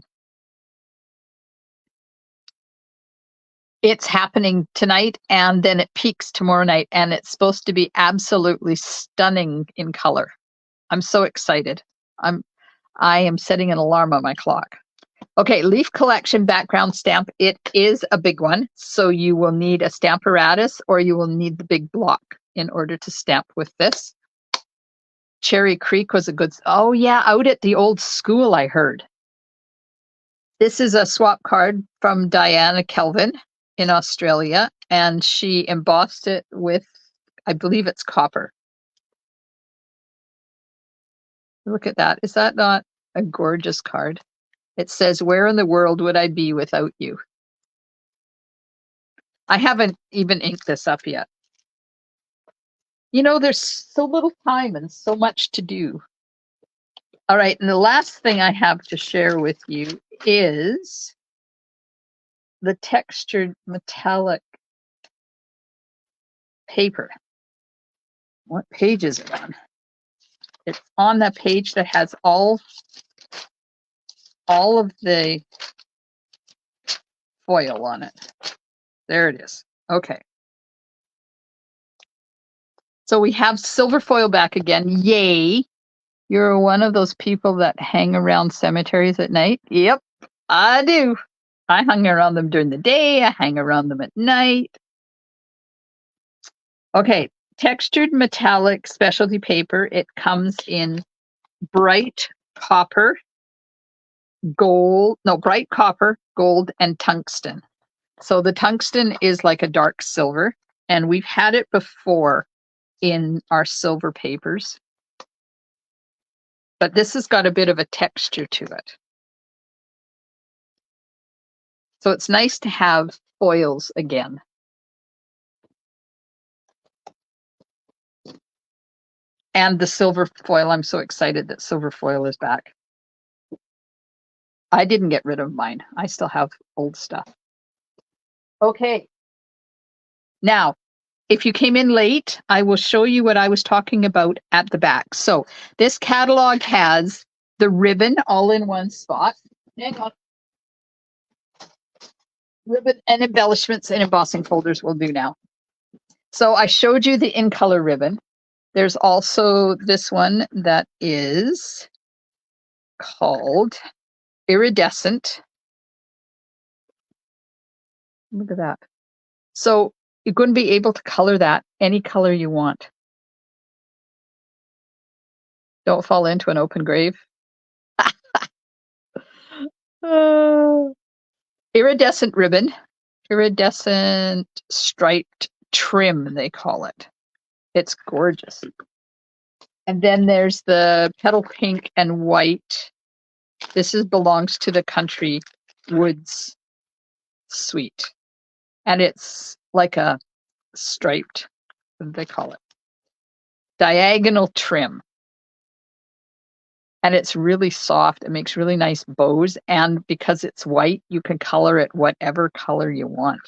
It's happening tonight and then it peaks tomorrow night and it's supposed to be absolutely stunning in color. I'm so excited. I am setting an alarm on my clock. Okay, Leaf Collection background stamp. It is a big one, so you will need a Stamparatus or you will need the big block in order to stamp with this. Cherry Creek was a good, oh yeah, out at the old school, I heard. This is a swap card from Diana Kelvin in Australia, and she embossed it with, I believe it's copper. Look at that. Is that not a gorgeous card? It says, "Where in the world would I be without you?" I haven't even inked this up yet. You know, there's so little time and so much to do. All right, and the last thing I have to share with you is the textured metallic paper. What page is it on? It's on the page that has all of the foil on it. There it is. Okay. So we have silver foil back again. Yay. You're one of those people that hang around cemeteries at night? Yep, I do. I hung around them during the day. I hang around them at night. Okay, textured metallic specialty paper. It comes in bright copper, bright copper, gold, and tungsten. So the tungsten is like a dark silver, and we've had it before in our silver papers. But this has got a bit of a texture to it. So it's nice to have foils again. And the silver foil, I'm so excited that silver foil is back. I didn't get rid of mine. I still have old stuff. Okay. Now, if you came in late, I will show you what I was talking about at the back. So this catalog has the ribbon all in one spot. Hang on. Ribbon and embellishments and embossing folders will do now. So I showed you the in color ribbon. There's also this one that is called iridescent. Look at that. So you're going to be able to color that any color you want. Don't fall into an open grave. Iridescent ribbon, iridescent striped trim, they call it. It's gorgeous. And then there's the petal pink and white. This belongs to the Country Woods suite. And it's like a striped, what do they call it? Diagonal trim. And it's really soft. It makes really nice bows. And because it's white, you can color it whatever color you want.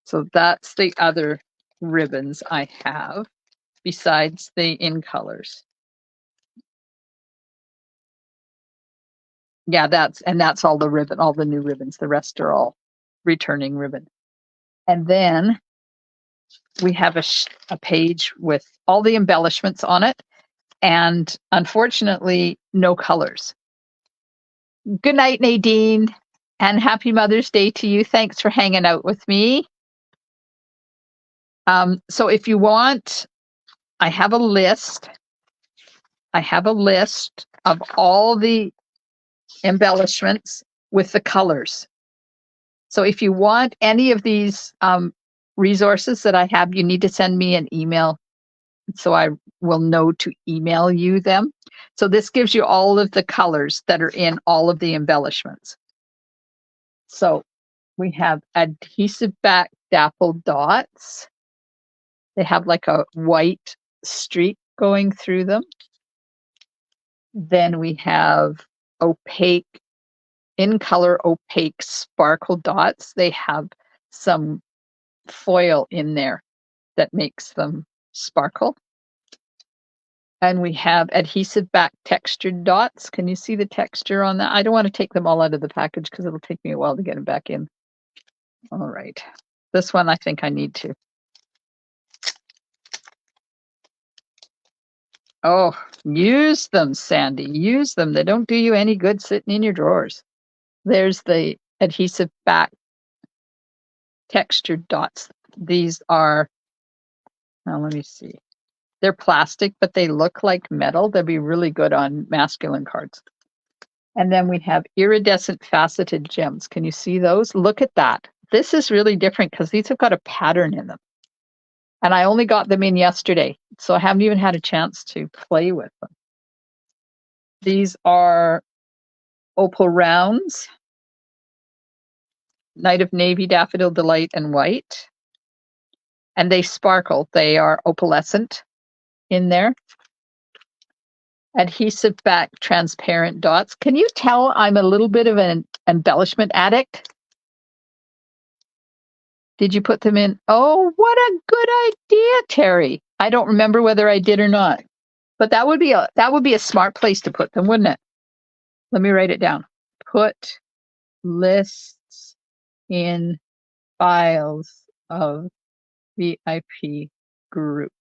So that's the other ribbons I have besides the in colors. Yeah, that's all the ribbon, all the new ribbons. The rest are all returning ribbon. And then we have a page with all the embellishments on it. And unfortunately, no colors. Good night, Nadine, and happy Mother's Day to you. Thanks for hanging out with me. So if you want, I have a list. I have a list of all the embellishments with the colors. So if you want any of these resources that I have, you need to send me an email so I will know to email you them. So this gives you all of the colors that are in all of the embellishments. So we have adhesive back dappled dots. They have like a white streak going through them. Then we have opaque, in color opaque sparkle dots. They have some foil in there that makes them sparkle. And we have adhesive back textured dots. Can you see the texture on that? I don't want to take them all out of the package because it'll take me a while to get them back in. All right. This one I think I need to. Oh, use them, Sandy. Use them. They don't do you any good sitting in your drawers. There's the adhesive back textured dots. These are, now let me see. They're plastic, but they look like metal. They'll be really good on masculine cards. And then we have iridescent faceted gems. Can you see those? Look at that. This is really different because these have got a pattern in them. And I only got them in yesterday, so I haven't even had a chance to play with them. These are opal rounds, Night of Navy, Daffodil Delight, and White. And they sparkle. They are opalescent in there. Adhesive back transparent dots. Can you tell I'm a little bit of an embellishment addict? Did you put them in? Oh, what a good idea, Terry. I don't remember whether I did or not. But that would be a smart place to put them, wouldn't it? Let me write it down. Put lists in files of VIP group.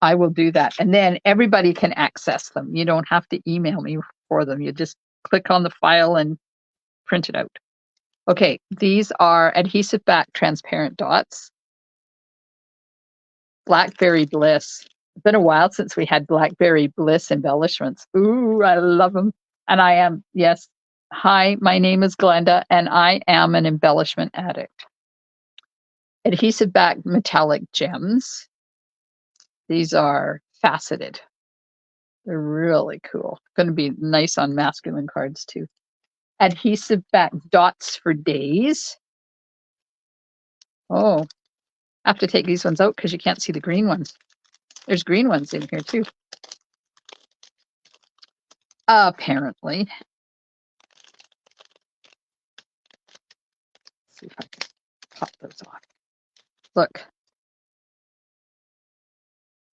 I will do that. And then everybody can access them. You don't have to email me for them. You just click on the file and print it out. Okay, these are adhesive back transparent dots. Blackberry Bliss. It's been a while since we had Blackberry Bliss embellishments. Ooh, I love them. And I am, yes. Hi, my name is Glenda, and I am an embellishment addict. Adhesive back metallic gems. These are faceted. They're really cool. Going to be nice on masculine cards too. Adhesive back dots for days. Oh, I have to take these ones out because you can't see the green ones. There's green ones in here too. Apparently. Let's see if I can pop those off. Look.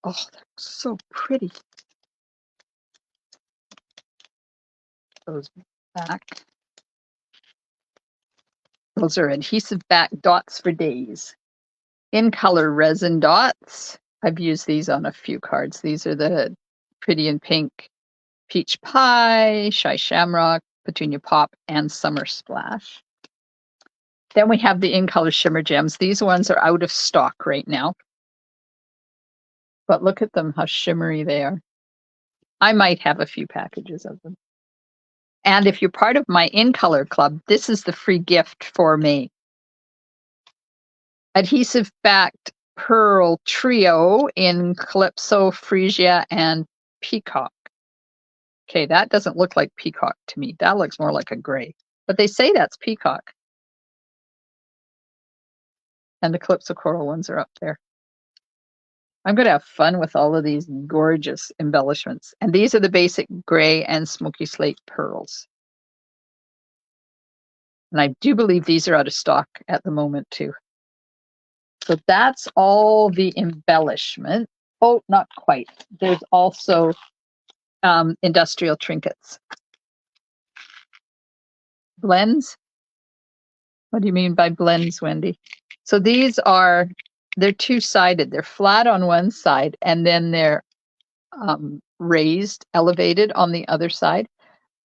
Oh, they're so pretty. Those back. Those are adhesive back dots for days. In color resin dots. I've used these on a few cards. These are the Pretty in Pink, Peach Pie, Shy Shamrock, Petunia Pop, and Summer Splash. Then we have the in color shimmer gems. These ones are out of stock right now. But look at them, how shimmery they are. I might have a few packages of them. And if you're part of my in color club, this is the free gift for me. Adhesive backed pearl trio in Calypso, Freesia, and Peacock. Okay, that doesn't look like peacock to me. That looks more like a gray. But they say that's peacock. And the Calypso coral ones are up there. I'm going to have fun with all of these gorgeous embellishments. And these are the basic gray and smoky slate pearls. And I do believe these are out of stock at the moment too. So that's all the embellishment. Oh, not quite. There's also industrial trinkets. Blends? What do you mean by blends, Wendy? So these are, they're two-sided. They're flat on one side, and then they're raised, elevated on the other side.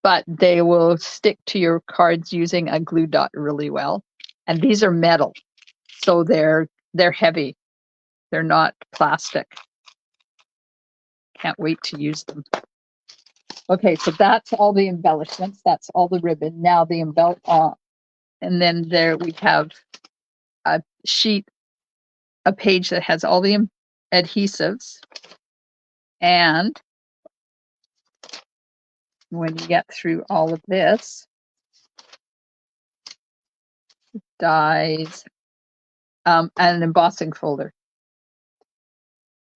But they will stick to your cards using a glue dot really well. And these are metal, so they're heavy. They're not plastic. Can't wait to use them. Okay, so that's all the embellishments. That's all the ribbon. Now the and then there we have a sheet, a page that has all the adhesives. And when you get through all of this, dies, an embossing folder.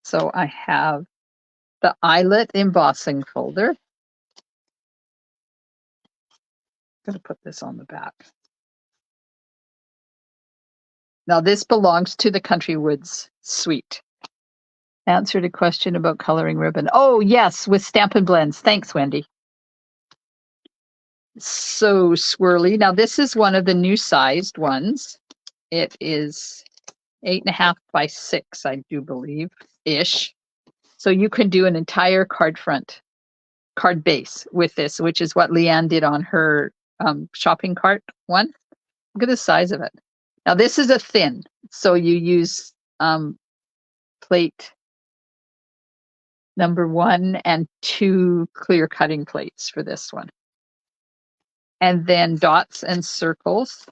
So I have the eyelet embossing folder. I'm going to put this on the back. Now this belongs to the Country Woods suite. Answered a question about coloring ribbon. Oh, yes, with Stampin' Blends. Thanks, Wendy. So swirly. Now this is one of the new sized ones. It is 8.5 by 6, I do believe, ish. So you can do an entire card base with this, which is what Leanne did on her shopping cart one. Look at the size of it. Now this is a thin, so you use plate number 1 and 2 clear cutting plates for this one. And then dots and circles.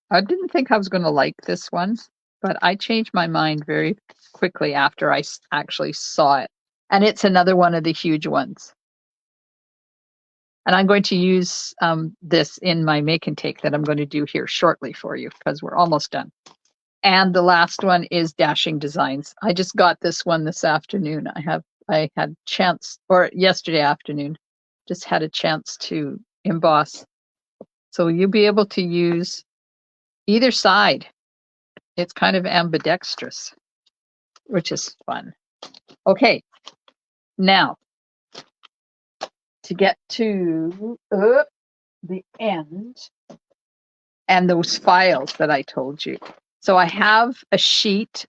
I didn't think I was going to like this one, but I changed my mind very quickly after I actually saw it. And it's another one of the huge ones. And I'm going to use this in my make and take that I'm going to do here shortly for you because we're almost done. And the last one is Dashing Designs. I just got this one this afternoon. I had chance, or yesterday afternoon, just had a chance to emboss. So you'll be able to use either side. It's kind of ambidextrous, which is fun. Okay, now to get to the end and those files that I told you. So I have a sheet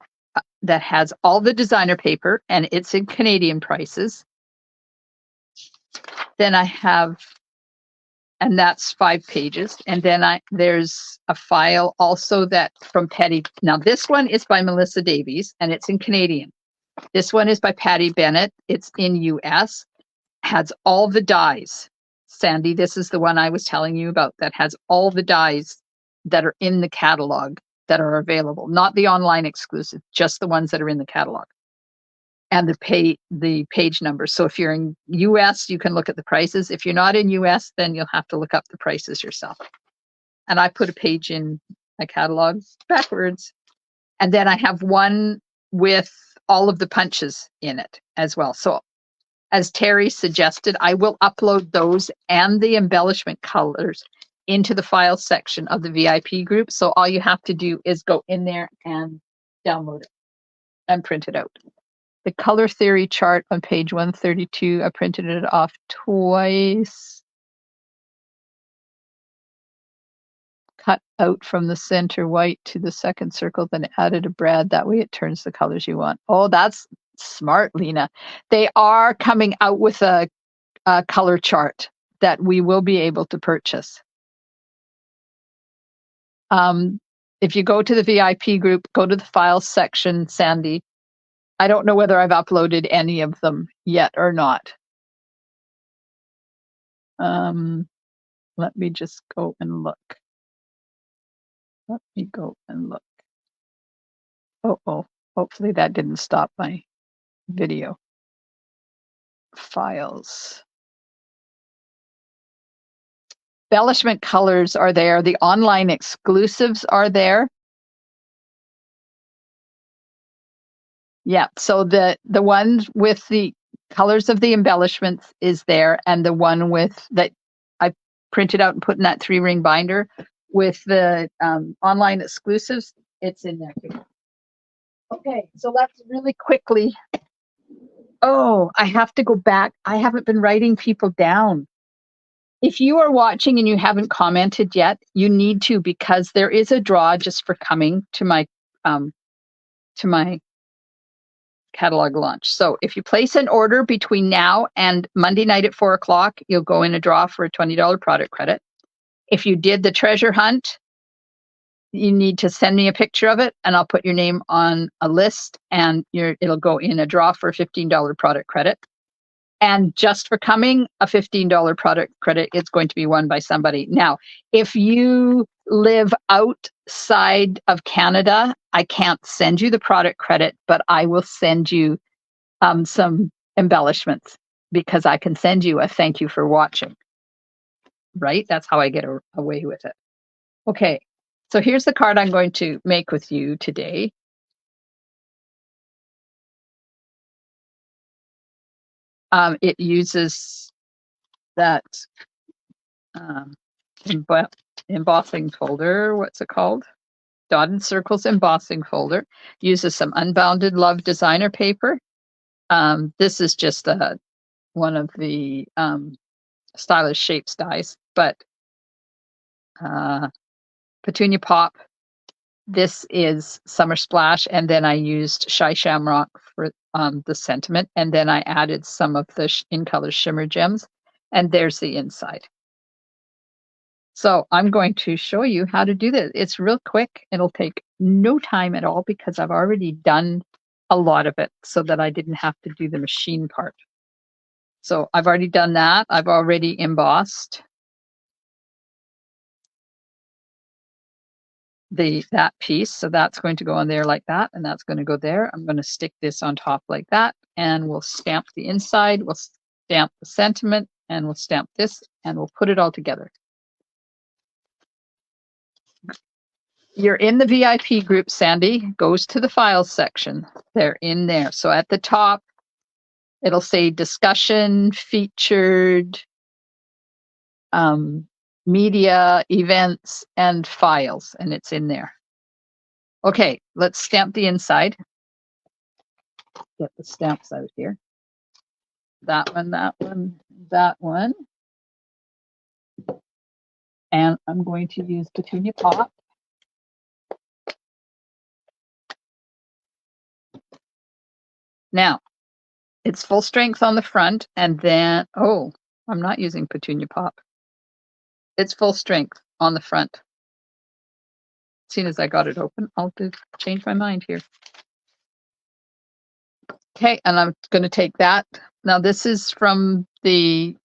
that has all the designer paper and it's in Canadian prices. Then I have, and that's 5 pages. And then there's a file also that from Patty. Now this one is by Melissa Davies and it's in Canadian. This one is by Patty Bennett. It's in US. Has all the dies. Sandy, this is the one I was telling you about that has all the dies that are in the catalog that are available, not the online exclusive, just the ones that are in the catalog. And the page numbers. So if you're in US, you can look at the prices. If you're not in US, then you'll have to look up the prices yourself. And I put a page in my catalog backwards. And then I have one with all of the punches in it as well. So as Terry suggested, I will upload those and the embellishment colors into the file section of the VIP group. So all you have to do is go in there and download it and print it out. The color theory chart on page 132, I printed it off twice. Cut out from the center white to the second circle, then added a brad. That way it turns the colors you want. Oh, that's smart, Lena. They are coming out with a color chart that we will be able to purchase. If you go to the VIP group, go to the files section, Sandy. I don't know whether I've uploaded any of them yet or not. Let me just go and look. Let me go and look. Oh, hopefully that didn't stop my video. Files. Embellishment colors are there. The online exclusives are there. Yeah, so the ones with the colors of the embellishments is there, and the one with that I printed out and put in that 3-ring binder with the online exclusives, it's in there too. Okay, so let's really quickly. Oh, I have to go back. I haven't been writing people down. If you are watching and you haven't commented yet, you need to, because there is a draw just for coming to my catalog launch. So if you place an order between now and Monday night at 4:00, you'll go in a draw for a $20 product credit. If you did the treasure hunt, you need to send me a picture of it and I'll put your name on a list and it'll go in a draw for a $15 product credit. And just for coming, a $15 product credit is going to be won by somebody. Now, if you live outside of Canada, I can't send you the product credit, but I will send you some embellishments because I can send you a thank you for watching. Right? That's how I get away with it. Okay, so here's the card I'm going to make with you today. It uses that embossing folder. What's it called? Dotted Circles embossing folder. Uses some Unbounded Love designer paper. This is just one of the Stylish Shapes dies, but Petunia Pop. This is Summer Splash, and then I used Shy Shamrock for the sentiment, and then I added some of the In Color Shimmer Gems, and there's the inside. So I'm going to show you how to do this. It's real quick. It'll take no time at all because I've already done a lot of it so that I didn't have to do the machine part. So I've already done that. I've already embossed that piece. So that's going to go on there like that, and that's going to go there. I'm going to stick this on top like that, and we'll stamp the inside, we'll stamp the sentiment, and we'll stamp this, and we'll put it all together. You're in the VIP group, Sandy. Goes to the files section. They're in there. So at the top, it'll say discussion, featured, media, events, and files, and it's in there. Okay, let's stamp the inside. Get the stamps out here. That one, that one, that one. And I'm going to use Petunia Pop. Now, it's full strength on the front, and then, oh, I'm not using Petunia Pop. It's full strength on the front. As soon as I got it open, I'll change my mind here. Okay, and I'm going to take that. Now, this is from the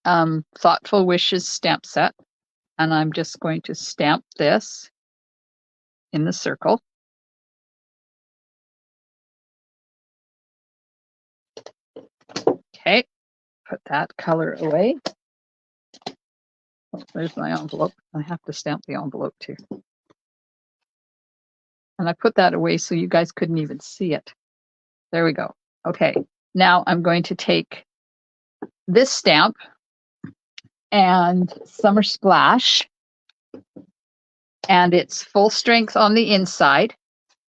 Thoughtful Wishes stamp set, and I'm just going to stamp this in the circle. Okay, put that color away. Oh, there's my envelope. I have to stamp the envelope too. And I put that away so you guys couldn't even see it. There we go. Okay, now I'm going to take this stamp and Summer Splash, and it's full strength on the inside,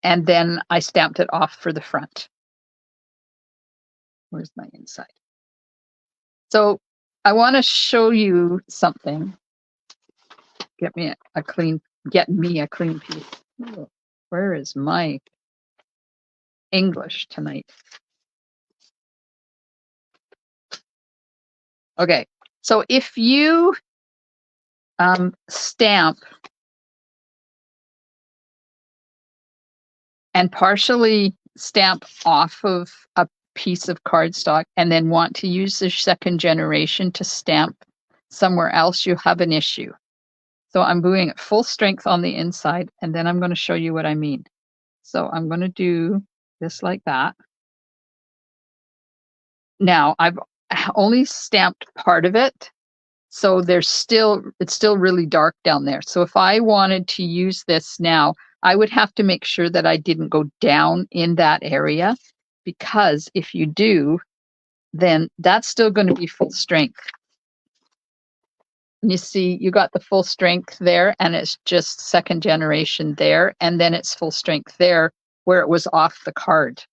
and then I stamped it off for the front. Where's my inside? So I want to show you something. Get me a clean piece. Oh, where is my English tonight? Okay, so if you stamp and partially stamp off of a piece of cardstock and then want to use the second generation to stamp somewhere else, you have an issue. So I'm doing it full strength on the inside, and then I'm going to show you what I mean. So I'm going to do this like that. Now I've only stamped part of it, so it's still really dark down there. So if I wanted to use this now, I would have to make sure that I didn't go down in that area, because if you do, then that's still going to be full strength. And you see, you got the full strength there, and it's just second generation there, and then it's full strength there where it was off the cardstock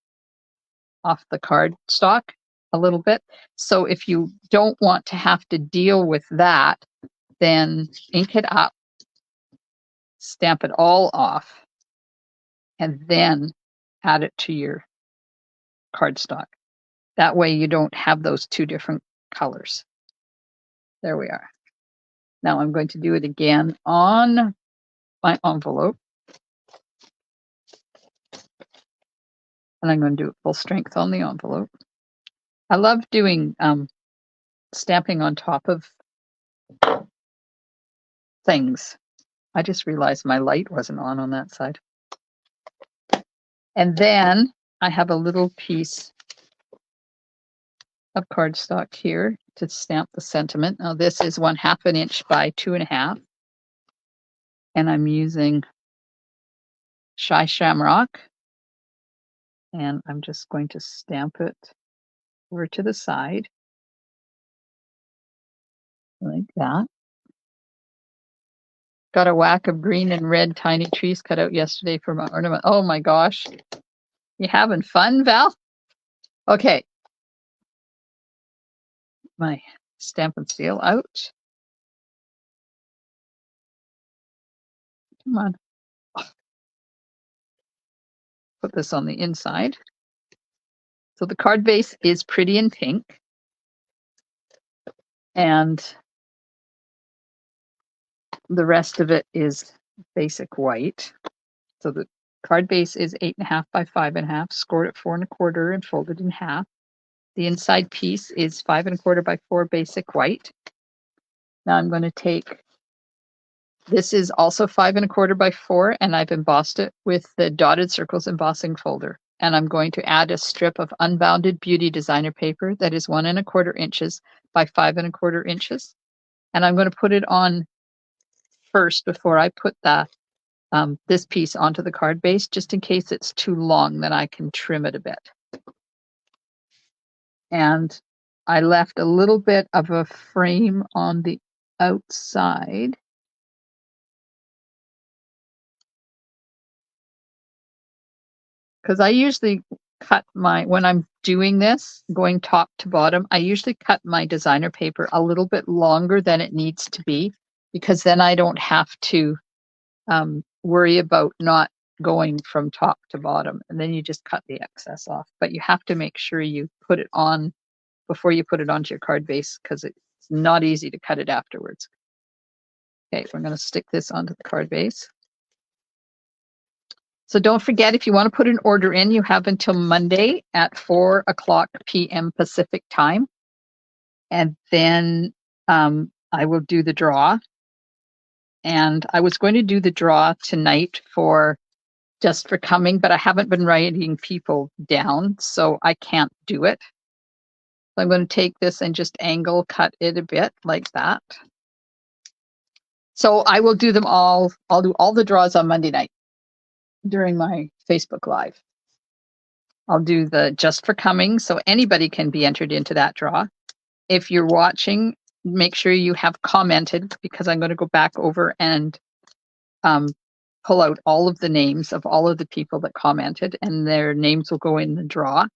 a little bit. So if you don't want to have to deal with that, then ink it up, stamp it all off, and then add it to your cardstock. That way you don't have those two different colors. There we are. Now I'm going to do it again on my envelope. And I'm going to do it full strength on the envelope. I love doing stamping on top of things. I just realized my light wasn't on that side. And then I have a little piece of cardstock here to stamp the sentiment. Now this is 1/2 an inch by 2.5. And I'm using Shy Shamrock. And I'm just going to stamp it over to the side. Like that. Got a whack of green and red tiny trees cut out yesterday for my ornament. Oh my gosh. You having fun, Val? Okay. My stamp and seal out. Come on. Put this on the inside. So the card base is pretty in pink. And the rest of it is basic white. So Card base is 8.5 by 5.5, scored at 4.25 and folded in half. The inside piece is 5.25 by 4 basic white. Now I'm going to take, this is also 5.25 by 4, and I've embossed it with the dotted circles embossing folder. And I'm going to add a strip of unbounded beauty designer paper that is 1.25 inches by 5.25 inches. And I'm going to put it on first before I put the this piece onto the card base, just in case it's too long, then I can trim it a bit. And I left a little bit of a frame on the outside. Because I usually cut my, when I'm doing this, going top to bottom, I usually cut my designer paper a little bit longer than it needs to be, because then I don't have to worry about not going from top to bottom, and then you just cut the excess off. But you have to make sure you put it on before you put it onto your card base, because it's not easy to cut it afterwards. Okay, we're going to stick this onto the card base. So don't forget, if you want to put an order in, you have until Monday at 4:00 p.m. Pacific time. And then I will do the draw. And I was going to do the draw tonight for just for coming, but I haven't been writing people down, so I can't do it. So I'm going to take this and just angle cut it a bit like that. So I will do them all. I'll do all the draws on Monday night during my Facebook Live. I'll do the just for coming, so anybody can be entered into that draw. If you're watching, make sure you have commented, because I'm going to go back over and pull out all of the names of all of the people that commented, and their names will go in the draw.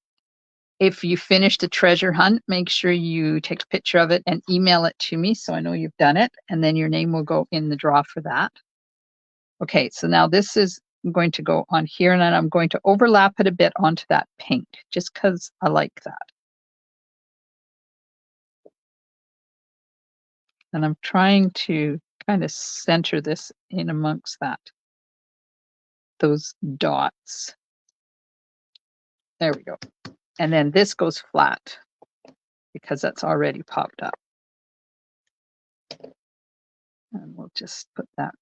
If you finished a treasure hunt, make sure you take a picture of it and email it to me so I know you've done it, and then your name will go in the draw for that. Okay, so now this is going to go on here, and then I'm going to overlap it a bit onto that pink, just because I like that. And I'm trying to kind of center this in amongst that, those dots. There we go. And then this goes flat because that's already popped up. And we'll just put that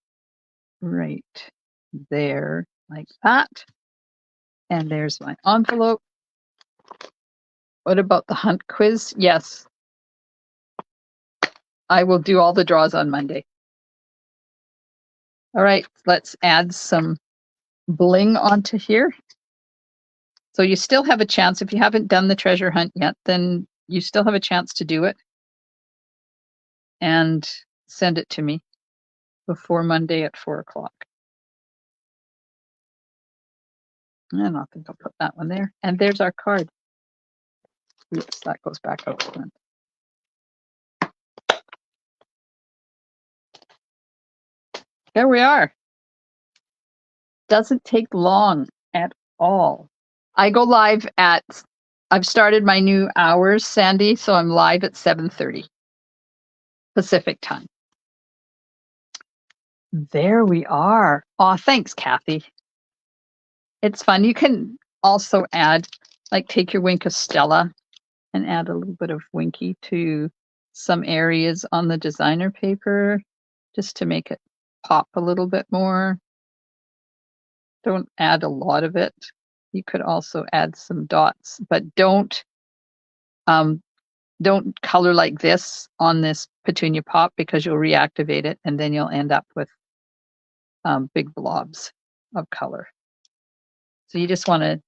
right there like that. And there's my envelope. What about the hunt quiz? Yes. I will do all the draws on Monday. All right, let's add some bling onto here. So you still have a chance. If you haven't done the treasure hunt yet, then you still have a chance to do it. And send it to me before Monday at 4:00. And I think I'll put that one there. And there's our card. Yes, that goes back out front. There we are. Doesn't take long at all. I go live at, I've started my new hours, Sandy, so I'm live at 7:30 Pacific time. There we are. Oh, thanks, Kathy. It's fun. You can also add, like, take your Wink of Stella and add a little bit of Winky to some areas on the designer paper, just to make it pop a little bit more. Don't add a lot of it. You could also add some dots, but don't color like this on this petunia pop, because you'll reactivate it and then you'll end up with big blobs of color. So you just want to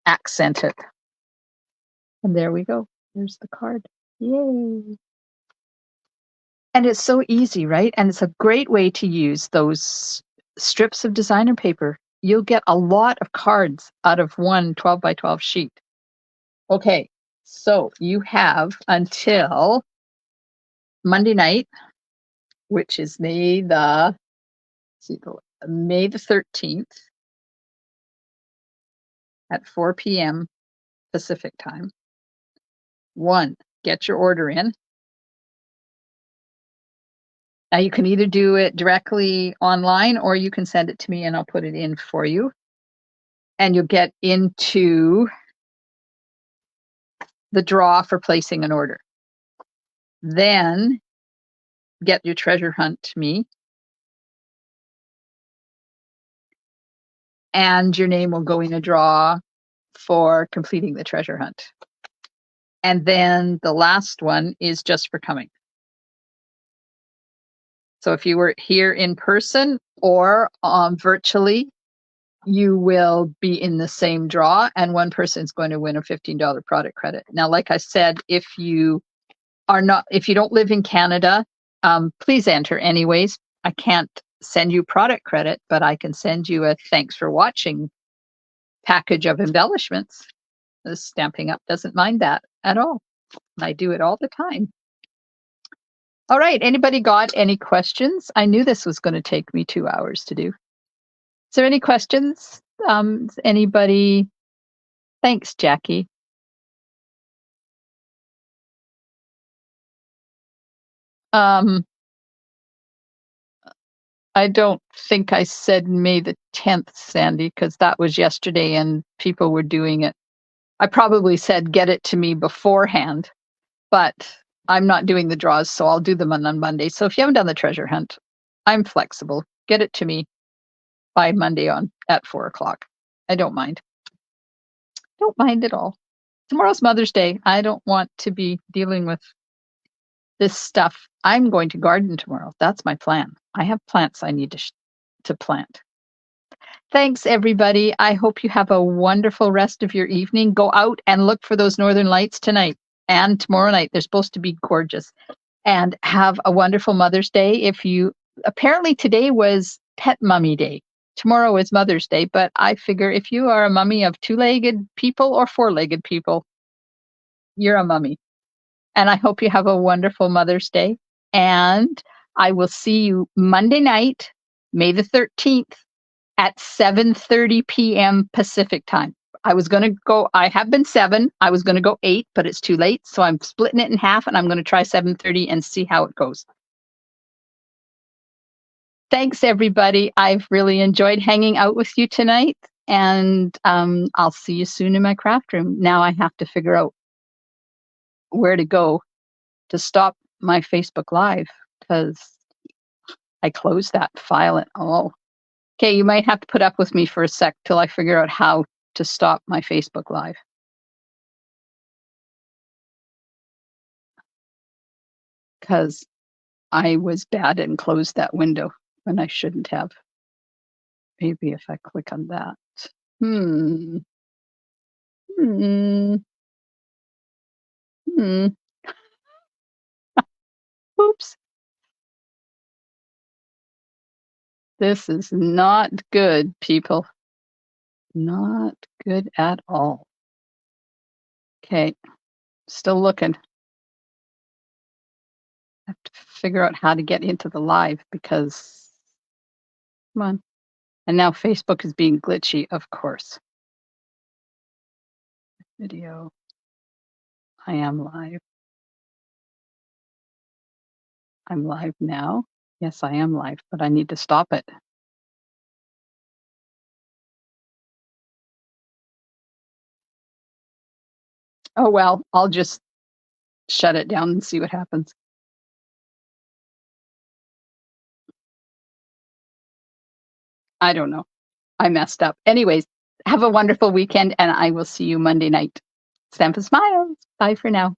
accent it. And there we go. There's the card. Yay. And it's so easy, right? And it's a great way to use those strips of designer paper. You'll get a lot of cards out of one 12 by 12 sheet. Okay, so you have until Monday night, which is May the 13th at 4 p.m. Pacific time. 1, get your order in. Now you can either do it directly online, or you can send it to me and I'll put it in for you. and you'll get into the draw for placing an order. Then get your treasure hunt to me, and your name will go in a draw for completing the treasure hunt. And then the last one is just for coming. So if you were here in person or virtually, you will be in the same draw, and one person is going to win a $15 product credit. Now, like I said, if you don't live in Canada, please enter anyways. I can't send you product credit, but I can send you a thanks for watching package of embellishments. The Stampin' Up doesn't mind that at all. I do it all the time. All right, anybody got any questions? I knew this was going to take me 2 hours to do. Is there any questions? Anybody? Thanks, Jackie. I don't think I said May the 10th, Sandy, because that was yesterday and people were doing it. I probably said get it to me beforehand, but I'm not doing the draws, so I'll do them on Monday. So if you haven't done the treasure hunt, I'm flexible. Get it to me by Monday at 4:00. I don't mind. Don't mind at all. Tomorrow's Mother's Day. I don't want to be dealing with this stuff. I'm going to garden tomorrow. That's my plan. I have plants I need to plant. Thanks, everybody. I hope you have a wonderful rest of your evening. Go out and look for those northern lights tonight and tomorrow night. They're supposed to be gorgeous. And have a wonderful Mother's Day. Apparently today was Pet Mummy Day. Tomorrow is Mother's Day, but I figure if you are a mummy of 2-legged people or 4-legged people, you're a mummy. And I hope you have a wonderful Mother's Day. And I will see you Monday night, May the 13th at 7:30 p.m. Pacific time. I have been 7. I was going to go 8, but it's too late. So I'm splitting it in half and I'm going to try 7:30 and see how it goes. Thanks, everybody. I've really enjoyed hanging out with you tonight. And I'll see you soon in my craft room. Now I have to figure out where to go to stop my Facebook Live because I closed that file. Okay, you might have to put up with me for a sec till I figure out how to stop my Facebook Live. Because I was bad and closed that window when I shouldn't have. Maybe if I click on that. Oops. This is not good, people. Not good at all. Okay, still looking. I have to figure out how to get into the live because, come on. And now Facebook is being glitchy, of course. Video. I am live. I'm live now. Yes, I am live, but I need to stop it. Oh, well, I'll just shut it down and see what happens. I don't know. I messed up. Anyways, have a wonderful weekend, and I will see you Monday night. Stampin' Smiles. Bye for now.